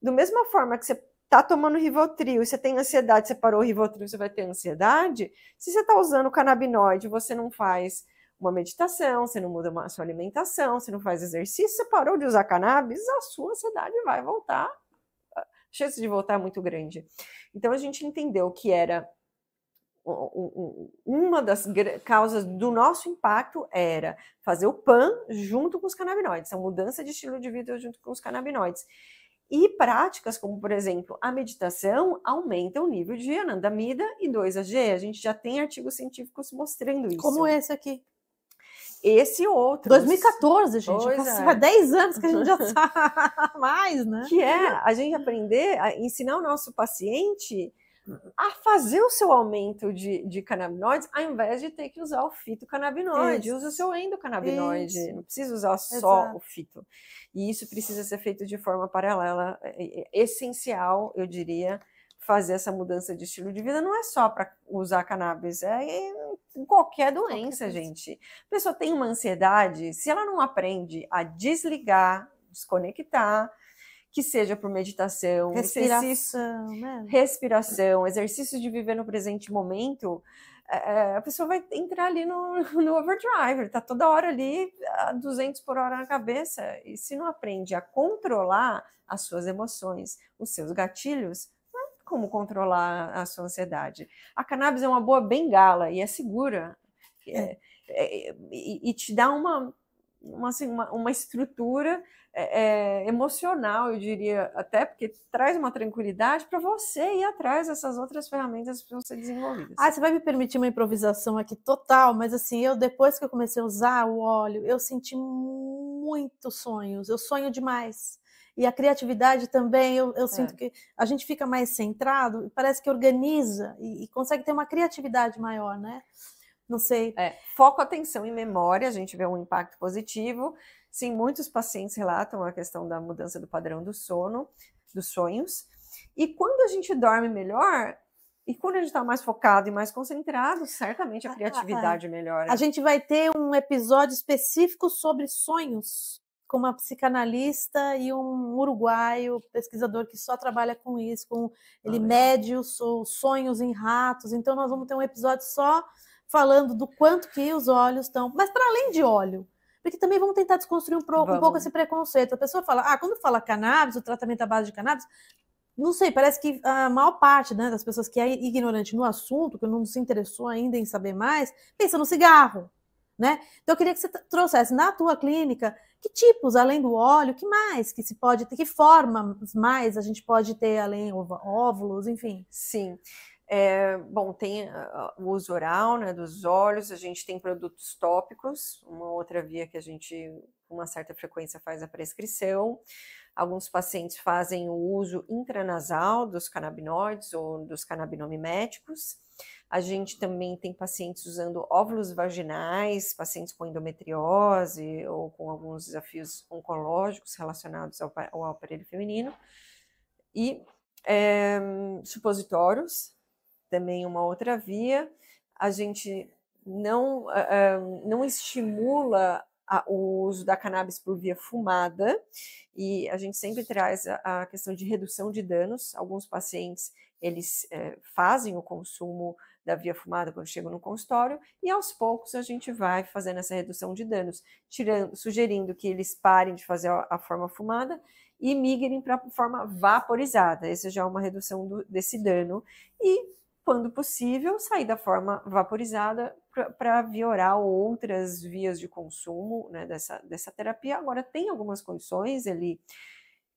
[SPEAKER 2] da mesma forma que você está tomando Rivotril e você tem ansiedade, você parou o Rivotril, você vai ter ansiedade. Se você está usando o canabinoide, você não faz uma meditação, você não muda a sua alimentação, você não faz exercício, você parou de usar cannabis, a sua ansiedade vai voltar. A chance de voltar é muito grande. Então, a gente entendeu que era uma das causas do nosso impacto era fazer o PAN junto com os canabinoides, a mudança de estilo de vida junto com os canabinoides. E práticas como, por exemplo, a meditação aumenta o nível de anandamida e 2-AG. A gente já tem artigos científicos mostrando isso.
[SPEAKER 1] Como esse aqui.
[SPEAKER 2] Esse e outros.
[SPEAKER 1] 2014, gente. Há 10 anos que a gente já sabe mais, né?
[SPEAKER 2] Que é a gente aprender a ensinar o nosso paciente a fazer o seu aumento de canabinoides, ao invés de ter que usar o fitocannabinoide. Usa o seu endocannabinoide. Isso. Não precisa usar só o fito. E isso precisa ser feito de forma paralela. É essencial, eu diria, fazer essa mudança de estilo de vida. Não é só para usar cannabis, em qualquer doença, gente. A pessoa tem uma ansiedade, se ela não aprende a desligar, desconectar, que seja por meditação, respiração, exercício de viver no presente momento, a pessoa vai entrar ali no overdrive, está toda hora ali a 200 por hora na cabeça, e se não aprende a controlar as suas emoções, os seus gatilhos, não é como controlar a sua ansiedade. A cannabis é uma boa bengala e é segura, e te dá uma estrutura emocional, eu diria, até porque traz uma tranquilidade para você ir atrás dessas outras ferramentas que precisam ser desenvolvidas.
[SPEAKER 1] Você vai me permitir uma improvisação aqui total, mas assim, depois que eu comecei a usar o óleo, eu senti muitos sonhos, eu sonho demais. E a criatividade também, eu sinto que a gente fica mais centrado, parece que organiza e consegue ter uma criatividade maior, né? Não sei.
[SPEAKER 2] Foco, atenção e memória, a gente vê um impacto positivo. Sim, muitos pacientes relatam a questão da mudança do padrão do sono, dos sonhos. E quando a gente dorme melhor, e quando a gente está mais focado e mais concentrado, certamente a criatividade melhora.
[SPEAKER 1] A gente vai ter um episódio específico sobre sonhos, com uma psicanalista e um uruguaio pesquisador que só trabalha com isso, ele mede os sonhos em ratos. Então nós vamos ter um episódio só falando do quanto que os olhos estão... Mas para além de óleo, porque também vamos tentar desconstruir um pouco esse preconceito. A pessoa fala, quando fala cannabis, o tratamento à base de cannabis, não sei, parece que a maior parte, né, das pessoas que é ignorante no assunto, que não se interessou ainda em saber mais, pensa no cigarro, né? Então eu queria que você trouxesse na tua clínica que tipos, além do óleo, que mais que se pode ter, que formas mais a gente pode ter além óvulos, enfim.
[SPEAKER 2] Sim. Bom, tem o uso oral, né, dos óleos, a gente tem produtos tópicos, uma outra via que a gente, com uma certa frequência, faz a prescrição. Alguns pacientes fazem o uso intranasal dos canabinoides ou dos canabinomiméticos. A gente também tem pacientes usando óvulos vaginais, pacientes com endometriose ou com alguns desafios oncológicos relacionados ao aparelho feminino. E supositórios, também uma outra via. A gente não estimula o uso da cannabis por via fumada, e a gente sempre traz a questão de redução de danos. Alguns pacientes, eles fazem o consumo da via fumada quando chegam no consultório, e aos poucos a gente vai fazendo essa redução de danos, sugerindo que eles parem de fazer a forma fumada e migrem para a forma vaporizada. Essa já é uma redução desse dano, e quando possível, sair da forma vaporizada para via oral ou outras vias de consumo, né, dessa terapia. Agora, tem algumas condições ali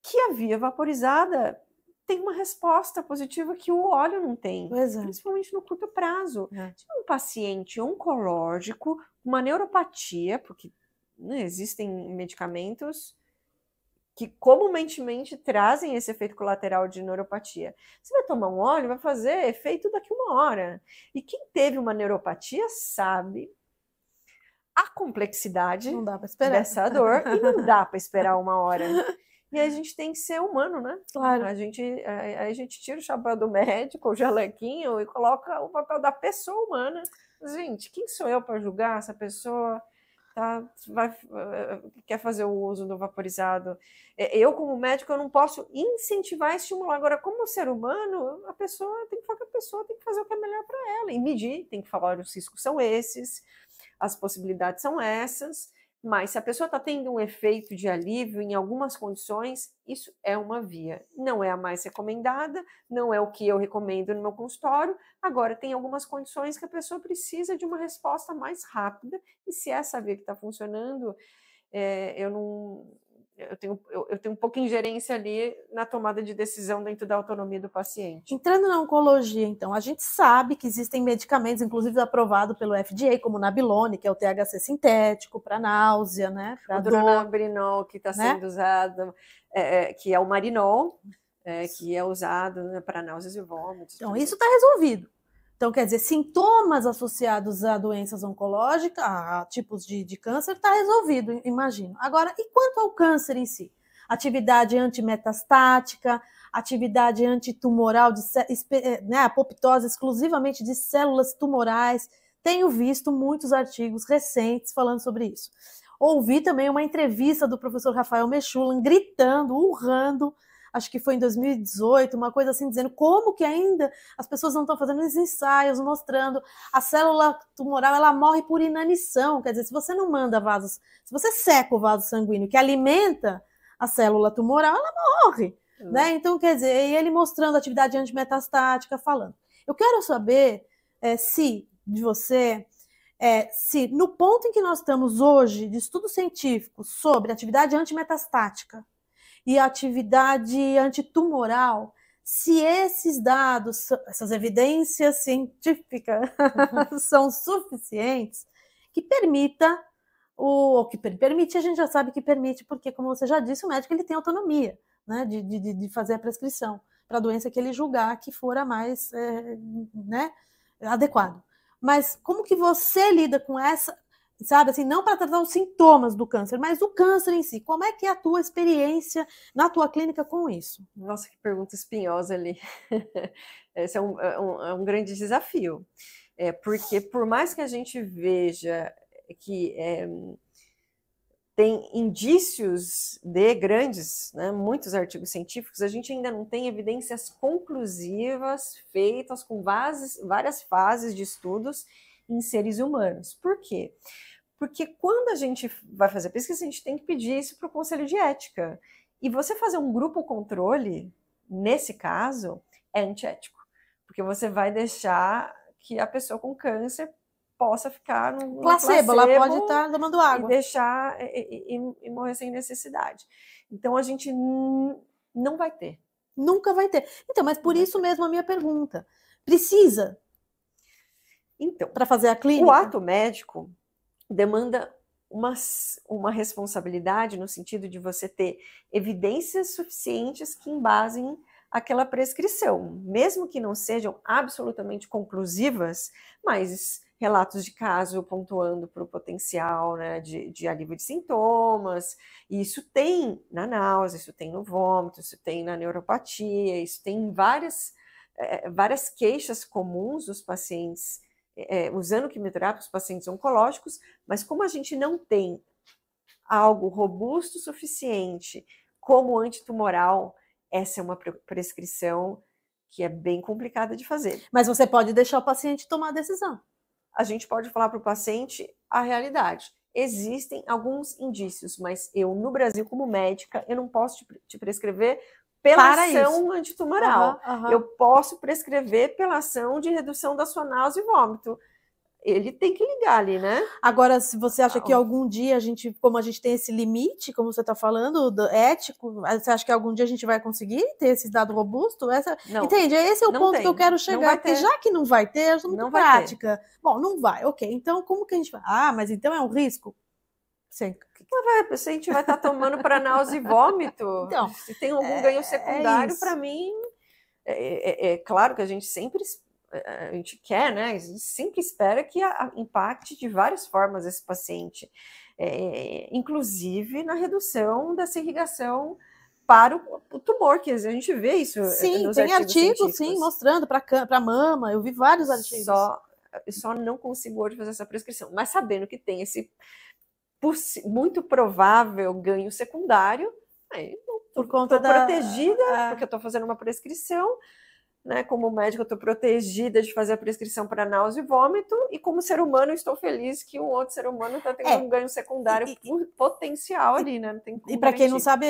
[SPEAKER 2] que a via vaporizada tem uma resposta positiva que o óleo não tem, principalmente no curto prazo. Se um paciente oncológico, uma neuropatia, porque existem medicamentos que comumente trazem esse efeito colateral de neuropatia. Você vai tomar um óleo, vai fazer efeito daqui uma hora. E quem teve uma neuropatia sabe a complexidade dessa dor, e não dá para esperar uma hora. E aí a gente tem que ser humano, né?
[SPEAKER 1] Claro.
[SPEAKER 2] A gente tira o chapéu do médico, o jalequinho, e coloca o papel da pessoa humana. Gente, quem sou eu para julgar essa pessoa? Quer fazer o uso do vaporizado? Eu, como médico, eu não posso incentivar e estimular. Agora, como ser humano, a pessoa tem que fazer o que é melhor para ela, e medir, tem que falar: os riscos são esses, as possibilidades são essas. Mas se a pessoa está tendo um efeito de alívio em algumas condições, isso é uma via. Não é a mais recomendada, não é o que eu recomendo no meu consultório. Agora, tem algumas condições que a pessoa precisa de uma resposta mais rápida, e se essa via que está funcionando, eu tenho um pouco de ingerência ali na tomada de decisão dentro da autonomia do paciente.
[SPEAKER 1] Entrando na oncologia, então, a gente sabe que existem medicamentos, inclusive aprovados pelo FDA, como o Nabilone, que é o THC sintético, para náusea, né?
[SPEAKER 2] O Dronabinol, que está sendo usado, que é o Marinol, que é usado, né, para náuseas e vômitos.
[SPEAKER 1] Então, isso está resolvido. Então, quer dizer, sintomas associados a doenças oncológicas, a tipos de câncer, está resolvido, imagino. Agora, e quanto ao câncer em si? Atividade antimetastática, atividade antitumoral, apoptose exclusivamente de células tumorais. Tenho visto muitos artigos recentes falando sobre isso. Ouvi também uma entrevista do professor Rafael Mechulan gritando, urrando, acho que foi em 2018, uma coisa assim, dizendo como que ainda as pessoas não estão fazendo os ensaios, mostrando a célula tumoral, ela morre por inanição. Quer dizer, se você não manda vasos, se você seca o vaso sanguíneo que alimenta a célula tumoral, ela morre, né? Então, quer dizer, e ele mostrando atividade antimetastática, falando. Eu quero saber se de você se no ponto em que nós estamos hoje, de estudo científico sobre atividade antimetastática e atividade antitumoral, se esses dados, essas evidências científicas são suficientes, que permita, o que permite, a gente já sabe que permite, porque, como você já disse, o médico ele tem autonomia, né, de fazer a prescrição para a doença que ele julgar que for a mais né, adequado. Mas como que você lida com essa, sabe, assim, não para tratar os sintomas do câncer, mas o câncer em si? Como é que é a tua experiência na tua clínica com isso?
[SPEAKER 2] Nossa, que pergunta espinhosa ali. Esse é um grande desafio. Porque por mais que a gente veja que tem indícios de grandes, né, muitos artigos científicos, a gente ainda não tem evidências conclusivas feitas com várias fases de estudos em seres humanos. Por quê? Porque quando a gente vai fazer pesquisa, a gente tem que pedir isso para o Conselho de Ética. E você fazer um grupo controle, nesse caso, é antiético. Porque você vai deixar que a pessoa com câncer possa ficar no
[SPEAKER 1] placebo, ela pode estar tomando água.
[SPEAKER 2] E deixar e morrer sem necessidade. Então, a gente não vai ter.
[SPEAKER 1] Nunca vai ter. Então, mas por isso mesmo a minha pergunta. Precisa?
[SPEAKER 2] Então,
[SPEAKER 1] para fazer a clínica?
[SPEAKER 2] O ato médico demanda uma responsabilidade no sentido de você ter evidências suficientes que embasem aquela prescrição, mesmo que não sejam absolutamente conclusivas, mas relatos de caso pontuando para o potencial, né, de alívio de sintomas, e isso tem na náusea, isso tem no vômito, isso tem na neuropatia, isso tem em várias queixas comuns dos pacientes usando quimioterapia, os pacientes oncológicos, mas como a gente não tem algo robusto o suficiente como antitumoral, essa é uma prescrição que é bem complicada de fazer.
[SPEAKER 1] Mas você pode deixar o paciente tomar a decisão.
[SPEAKER 2] A gente pode falar para o paciente a realidade. Existem alguns indícios, mas eu, no Brasil, como médica, eu não posso te prescrever pela ação antitumoral. Eu posso prescrever pela ação de redução da sua náusea e vômito. Ele tem que ligar ali, né?
[SPEAKER 1] Agora, se você acha que algum dia a gente, como a gente tem esse limite, como você está falando, ético, você acha que algum dia a gente vai conseguir ter esse dado robusto?
[SPEAKER 2] Não,
[SPEAKER 1] entende? Esse é o ponto que eu quero chegar, porque já que não vai ter, eu sou muito prática. Bom, não vai, ok. Então, como que a gente vai? Ah, mas então é um risco?
[SPEAKER 2] Sim. Se a gente vai estar tomando para náusea e vômito, então, se tem algum ganho secundário, para mim, é claro que a gente sempre quer, né? A gente sempre espera que impacte de várias formas esse paciente, inclusive na redução dessa irrigação para o tumor, que a gente vê isso.
[SPEAKER 1] Sim,
[SPEAKER 2] nos
[SPEAKER 1] tem artigos, sim, mostrando para mama, eu vi vários artigos.
[SPEAKER 2] Só não consigo hoje fazer essa prescrição, mas sabendo que tem esse muito provável ganho secundário,
[SPEAKER 1] por conta da
[SPEAKER 2] protegida, porque eu estou fazendo uma prescrição, né? Como médico, eu estou protegida de fazer a prescrição para náusea e vômito, e como ser humano, eu estou feliz que um outro ser humano está tendo um ganho secundário potencial ali, né? Não tem como
[SPEAKER 1] e para quem não sabe,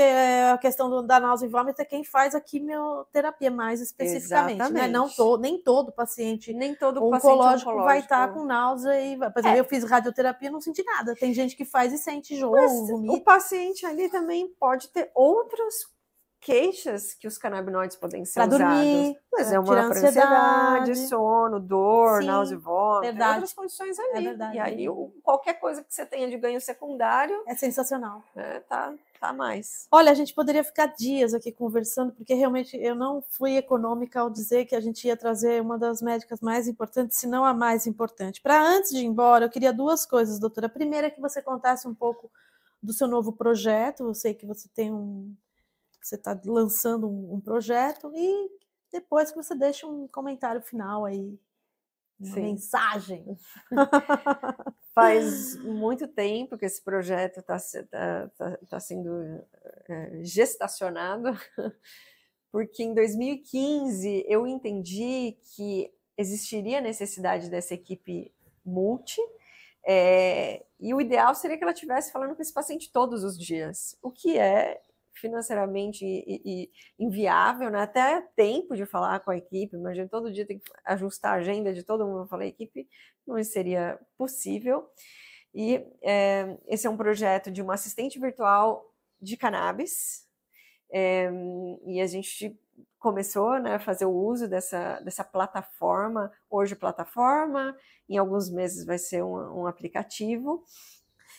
[SPEAKER 1] a questão da náusea e vômito é quem faz a quimioterapia mais especificamente, né? Nem todo paciente oncológico vai estar com náusea e, por exemplo, eu fiz radioterapia e não senti nada. Tem gente que faz e sente enjoo, vomita.
[SPEAKER 2] O paciente ali também pode ter outras queixas que os canabinoides podem ser usados.
[SPEAKER 1] Dormir,
[SPEAKER 2] mas é uma ansiedade, sono, dor, náusea e vômito, outras condições ali. E aí, qualquer coisa que você tenha de ganho secundário...
[SPEAKER 1] é sensacional.
[SPEAKER 2] Tá mais.
[SPEAKER 1] Olha, a gente poderia ficar dias aqui conversando, porque realmente eu não fui econômica ao dizer que a gente ia trazer uma das médicas mais importantes, se não a mais importante. Para antes de ir embora, eu queria duas coisas, doutora. A primeira é que você contasse um pouco do seu novo projeto. Eu sei que você tem você está lançando um projeto, e depois que você deixa um comentário final aí, uma mensagem.
[SPEAKER 2] Faz muito tempo que esse projeto tá sendo gestacionado, porque em 2015 eu entendi que existiria a necessidade dessa equipe multi, e o ideal seria que ela estivesse falando com esse paciente todos os dias, o que é financeiramente e inviável, né? Até tempo de falar com a equipe, imagina, todo dia tem que ajustar a agenda de todo mundo. Eu falei, equipe, não seria possível. E esse é um projeto de uma assistente virtual de cannabis, e a gente começou, né, a fazer o uso dessa plataforma, hoje plataforma, em alguns meses vai ser um aplicativo.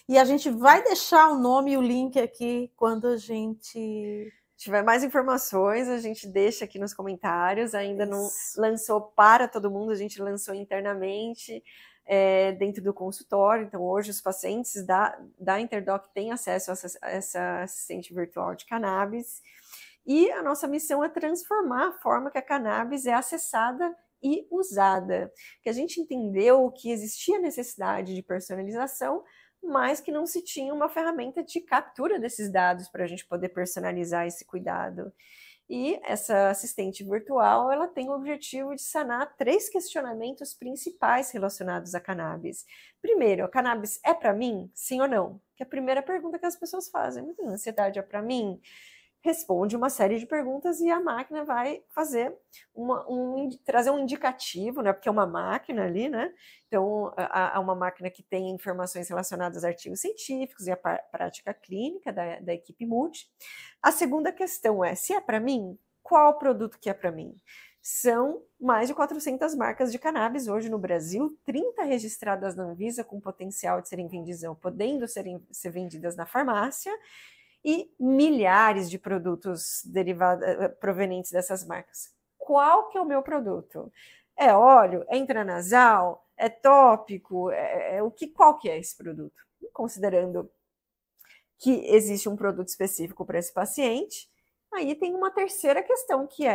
[SPEAKER 1] E a gente vai deixar o nome e o link aqui quando a gente
[SPEAKER 2] tiver mais informações, a gente deixa aqui nos comentários. Ainda não lançou para todo mundo, a gente lançou internamente dentro do consultório. Então, hoje, os pacientes da Interdoc têm acesso a essa assistente virtual de cannabis. E a nossa missão é transformar a forma que a cannabis é acessada e usada. Que a gente entendeu que existia necessidade de personalização, mas que não se tinha uma ferramenta de captura desses dados para a gente poder personalizar esse cuidado. E essa assistente virtual, ela tem o objetivo de sanar 3 questionamentos principais relacionados à cannabis. Primeiro, a cannabis é para mim? Sim ou não? Que é a primeira pergunta que as pessoas fazem. A ansiedade é para mim? Responde uma série de perguntas e a máquina vai fazer trazer um indicativo, né? Porque é uma máquina ali, né? Então, é uma máquina que tem informações relacionadas a artigos científicos e a prática clínica da equipe multi. A segunda questão é, se é para mim, qual produto que é para mim? São mais de 400 marcas de cannabis hoje no Brasil, 30 registradas na Anvisa com potencial de serem vendidas, ou podendo ser vendidas na farmácia, e milhares de produtos provenientes dessas marcas. Qual que é o meu produto? É óleo? É intranasal? É tópico? Qual que é esse produto? Considerando que existe um produto específico para esse paciente, aí tem uma terceira questão que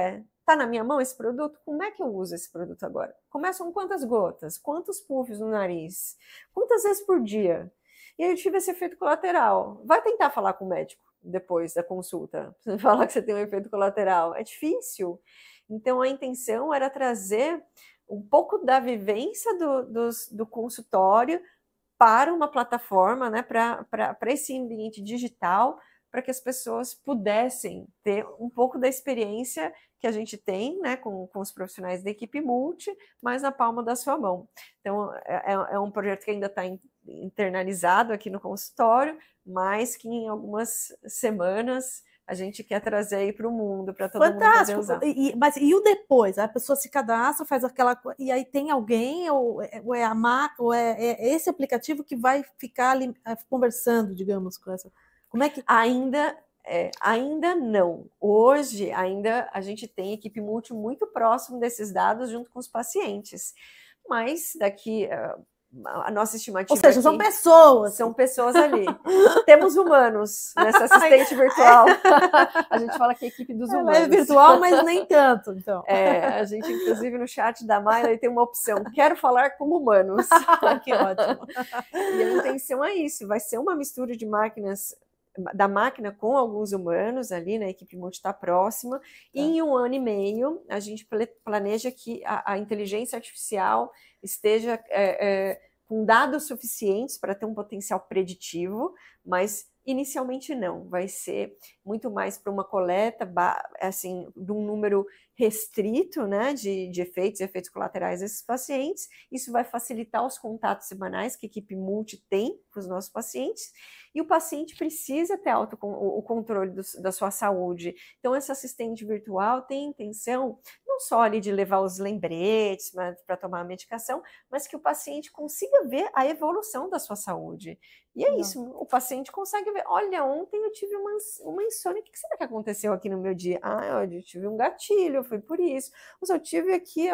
[SPEAKER 2] tá na minha mão esse produto? Como é que eu uso esse produto agora? Começam quantas gotas? Quantos puffs no nariz? Quantas vezes por dia? E aí eu tive esse efeito colateral. Vai tentar falar com o médico depois da consulta. Você falar que você tem um efeito colateral. É difícil. Então, a intenção era trazer um pouco da vivência do consultório para uma plataforma, né, para esse ambiente digital, para que as pessoas pudessem ter um pouco da experiência que a gente tem, né, com os profissionais da equipe multi, mas na palma da sua mão. Então, é um projeto que ainda está internalizado aqui no consultório, mas que em algumas semanas a gente quer trazer aí para o mundo, para todo mundo poder usar.
[SPEAKER 1] Mas e o depois? A pessoa se cadastra, faz aquela... E aí tem alguém, ou é a marca, ou é esse aplicativo que vai ficar ali conversando, digamos, com essa... Como é que...
[SPEAKER 2] Ainda não. Hoje, ainda a gente tem equipe multi muito próximo desses dados junto com os pacientes. Mas daqui... a nossa estimativa.
[SPEAKER 1] Ou seja, são pessoas.
[SPEAKER 2] São pessoas ali. Temos humanos nessa assistente virtual. A gente fala que é a equipe dos humanos.
[SPEAKER 1] É virtual, mas nem tanto. Então.
[SPEAKER 2] A gente, inclusive, no chat da Mayla tem uma opção: quero falar como humanos.
[SPEAKER 1] Que ótimo.
[SPEAKER 2] E a intenção é isso: vai ser uma mistura de máquinas. Da máquina com alguns humanos ali, né? A equipe multi está próxima. E em 1 ano e meio, a gente planeja que a inteligência artificial esteja com dados suficientes para ter um potencial preditivo, mas inicialmente não. Vai ser muito mais para uma coleta, assim, de um número restrito, né, de efeitos colaterais desses pacientes. Isso vai facilitar os contatos semanais que a equipe multi tem com os nossos pacientes. E o paciente precisa ter o controle da sua saúde. Então, essa assistente virtual tem a intenção não só ali de levar os lembretes para tomar a medicação, mas que o paciente consiga ver a evolução da sua saúde. E é isso, o paciente consegue ver, olha, ontem eu tive uma insônia, o que será que aconteceu aqui no meu dia? Eu tive um gatilho, foi por isso. Ou seja, eu tive aqui,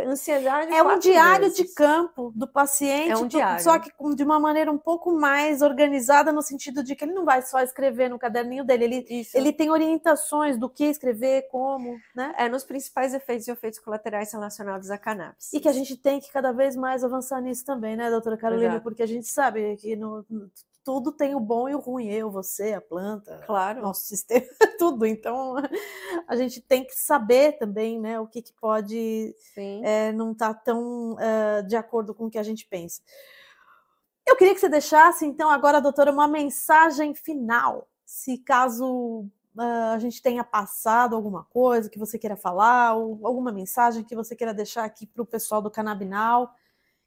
[SPEAKER 2] ansiedade.
[SPEAKER 1] É um diário de campo do paciente,
[SPEAKER 2] é um diário.
[SPEAKER 1] Só que de uma maneira um pouco mais organizada, no sentido de que ele não vai só escrever no caderninho dele, ele tem orientações do que escrever, como, né?
[SPEAKER 2] Nos principais efeitos e efeitos colaterais relacionados à cannabis.
[SPEAKER 1] E que a gente tem que cada vez mais avançar nisso também, né, doutora Carolina? Exato. Porque a gente sabe que tudo tem o bom e o ruim, você, a planta,
[SPEAKER 2] claro,
[SPEAKER 1] nosso sistema, tudo. Então, a gente tem que saber também, né, o que pode não estar tão de acordo com o que a gente pensa. Eu queria que você deixasse, então, agora, doutora, uma mensagem final se caso a gente tenha passado alguma coisa que você queira falar, ou alguma mensagem que você queira deixar aqui para o pessoal do Canabinal,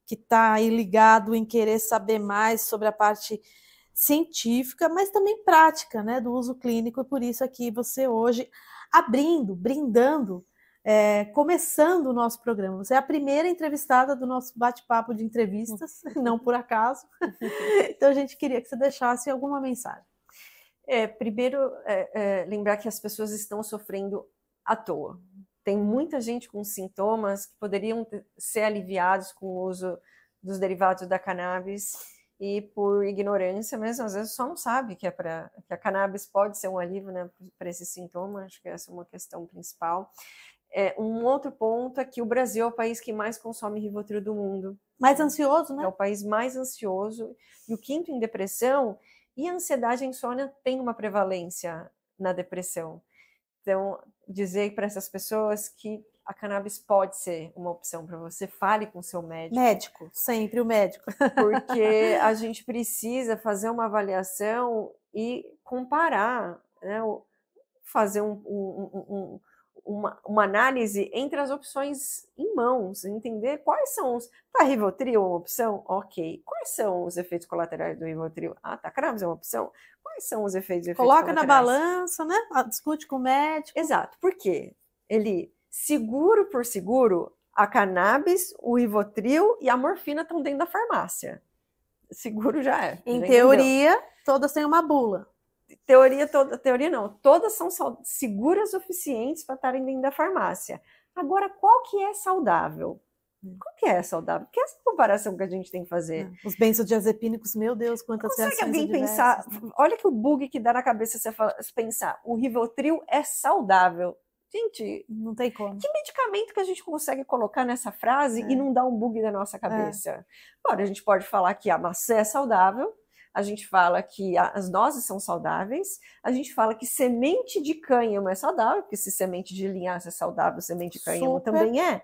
[SPEAKER 1] que está aí ligado em querer saber mais sobre a parte científica, mas também prática, né, do uso clínico, e por isso aqui você hoje brindando, começando o nosso programa. Você é a primeira entrevistada do nosso bate-papo de entrevistas, não por acaso. Então a gente queria que você deixasse alguma mensagem.
[SPEAKER 2] Primeiro, lembrar que as pessoas estão sofrendo à toa. Tem muita gente com sintomas que poderiam ser aliviados com o uso dos derivados da cannabis e por ignorância mesmo, às vezes só não sabe que a cannabis pode ser um alívio, né, para esse sintoma. Acho que essa é uma questão principal. Um outro ponto é que o Brasil é o país que mais consome Rivotril do mundo.
[SPEAKER 1] Mais ansioso, né?
[SPEAKER 2] É o país mais ansioso. E o quinto em depressão. E a ansiedade e a insônia tem uma prevalência na depressão. Então, dizer para essas pessoas que a cannabis pode ser uma opção para você, fale com o seu médico.
[SPEAKER 1] Médico, sempre o médico.
[SPEAKER 2] Porque a gente precisa fazer uma avaliação e comparar, né? Fazer uma análise entre as opções em mãos, entender quais são os... Tá, Rivotril é uma opção? Ok. Quais são os efeitos colaterais do Rivotril? Tá, cannabis é uma opção? Quais são os efeitos
[SPEAKER 1] Coloca
[SPEAKER 2] colaterais?
[SPEAKER 1] na balança, né? Discute com o médico.
[SPEAKER 2] Exato. Por quê? Seguro por seguro, a cannabis, o Rivotril e a morfina estão dentro da farmácia. Seguro já é.
[SPEAKER 1] Em teoria, todas têm uma bula.
[SPEAKER 2] Teoria não, todas são seguras o suficientes para estarem dentro da farmácia. Agora, qual que é saudável? Qual que é saudável? Que é essa comparação que a gente tem que fazer.
[SPEAKER 1] Os benzodiazepínicos, meu Deus, quantas reações
[SPEAKER 2] consegue alguém
[SPEAKER 1] adversas,
[SPEAKER 2] pensar,
[SPEAKER 1] né?
[SPEAKER 2] Olha que o bug que dá na cabeça você pensar, o Rivotril é saudável. Gente,
[SPEAKER 1] não tem como.
[SPEAKER 2] Que medicamento que a gente consegue colocar nessa frase e não dar um bug na nossa cabeça? Agora, a gente pode falar que a maçã é saudável, a gente fala que as nozes são saudáveis, a gente fala que semente de cânhamo é saudável, porque se semente de linhaça é saudável, semente de cânhamo também é.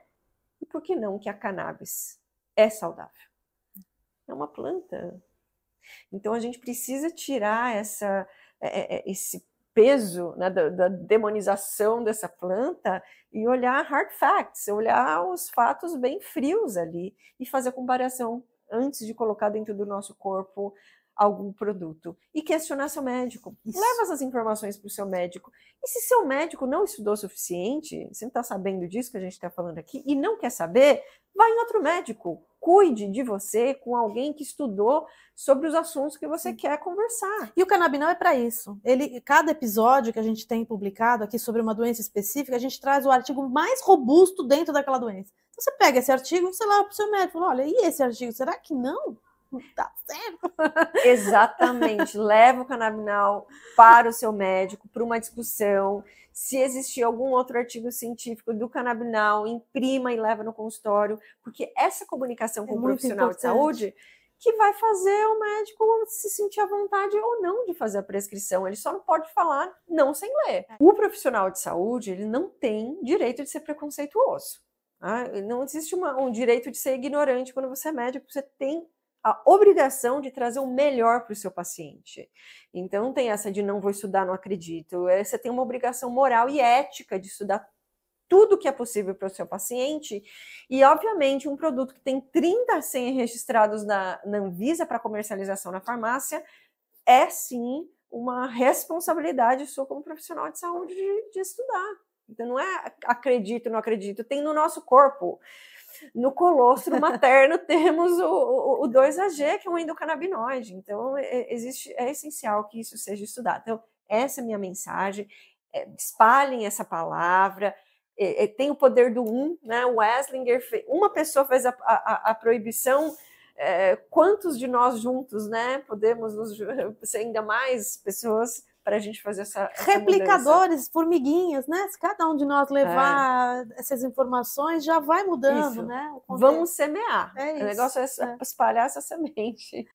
[SPEAKER 2] E por que não que a cannabis é saudável? É uma planta. Então a gente precisa tirar esse peso, né, da demonização dessa planta e olhar hard facts, olhar os fatos bem frios ali e fazer a comparação antes de colocar dentro do nosso corpo algum produto. E questionar seu médico. Isso. Leva essas informações para o seu médico. E se seu médico não estudou o suficiente, você não está sabendo disso que a gente está falando aqui, e não quer saber, vai em outro médico. Cuide de você com alguém que estudou sobre os assuntos que você quer conversar.
[SPEAKER 1] E o Canabinal é para isso. Cada episódio que a gente tem publicado aqui sobre uma doença específica, a gente traz o artigo mais robusto dentro daquela doença. Então você pega esse artigo e você leva para o seu médico. Fala, olha, e esse artigo, será que não? Tá certo.
[SPEAKER 2] Exatamente. Leva o Canabinal para o seu médico, para uma discussão. Se existir algum outro artigo científico do Canabinal, imprima e leva no consultório, porque essa comunicação com o profissional de saúde que vai fazer o médico se sentir à vontade ou não de fazer a prescrição. Ele só não pode falar não sem ler. O profissional de saúde, ele não tem direito de ser preconceituoso. Tá? Não existe um direito de ser ignorante quando você é médico. Você tem a obrigação de trazer o melhor para o seu paciente. Então, não tem essa de não vou estudar, não acredito. Você tem uma obrigação moral e ética de estudar tudo que é possível para o seu paciente. E, obviamente, um produto que tem 30 senhas registrados na Anvisa para comercialização na farmácia é, sim, uma responsabilidade sua como profissional de saúde de estudar. Então, não é acredito, não acredito. Tem no nosso corpo. No colostro materno temos o 2-AG, que é um endocannabinoide. Então, é essencial que isso seja estudado. Então, essa é a minha mensagem. Espalhem essa palavra. Tem o poder do né? O Eslinger, uma pessoa fez a proibição. Quantos de nós juntos, né? Podemos ser ainda mais pessoas para a gente fazer essa
[SPEAKER 1] replicadores,
[SPEAKER 2] mudança.
[SPEAKER 1] Formiguinhas, né? Se cada um de nós levar essas informações, já vai mudando,
[SPEAKER 2] isso.
[SPEAKER 1] né?
[SPEAKER 2] Vamos semear. O negócio é espalhar essa semente.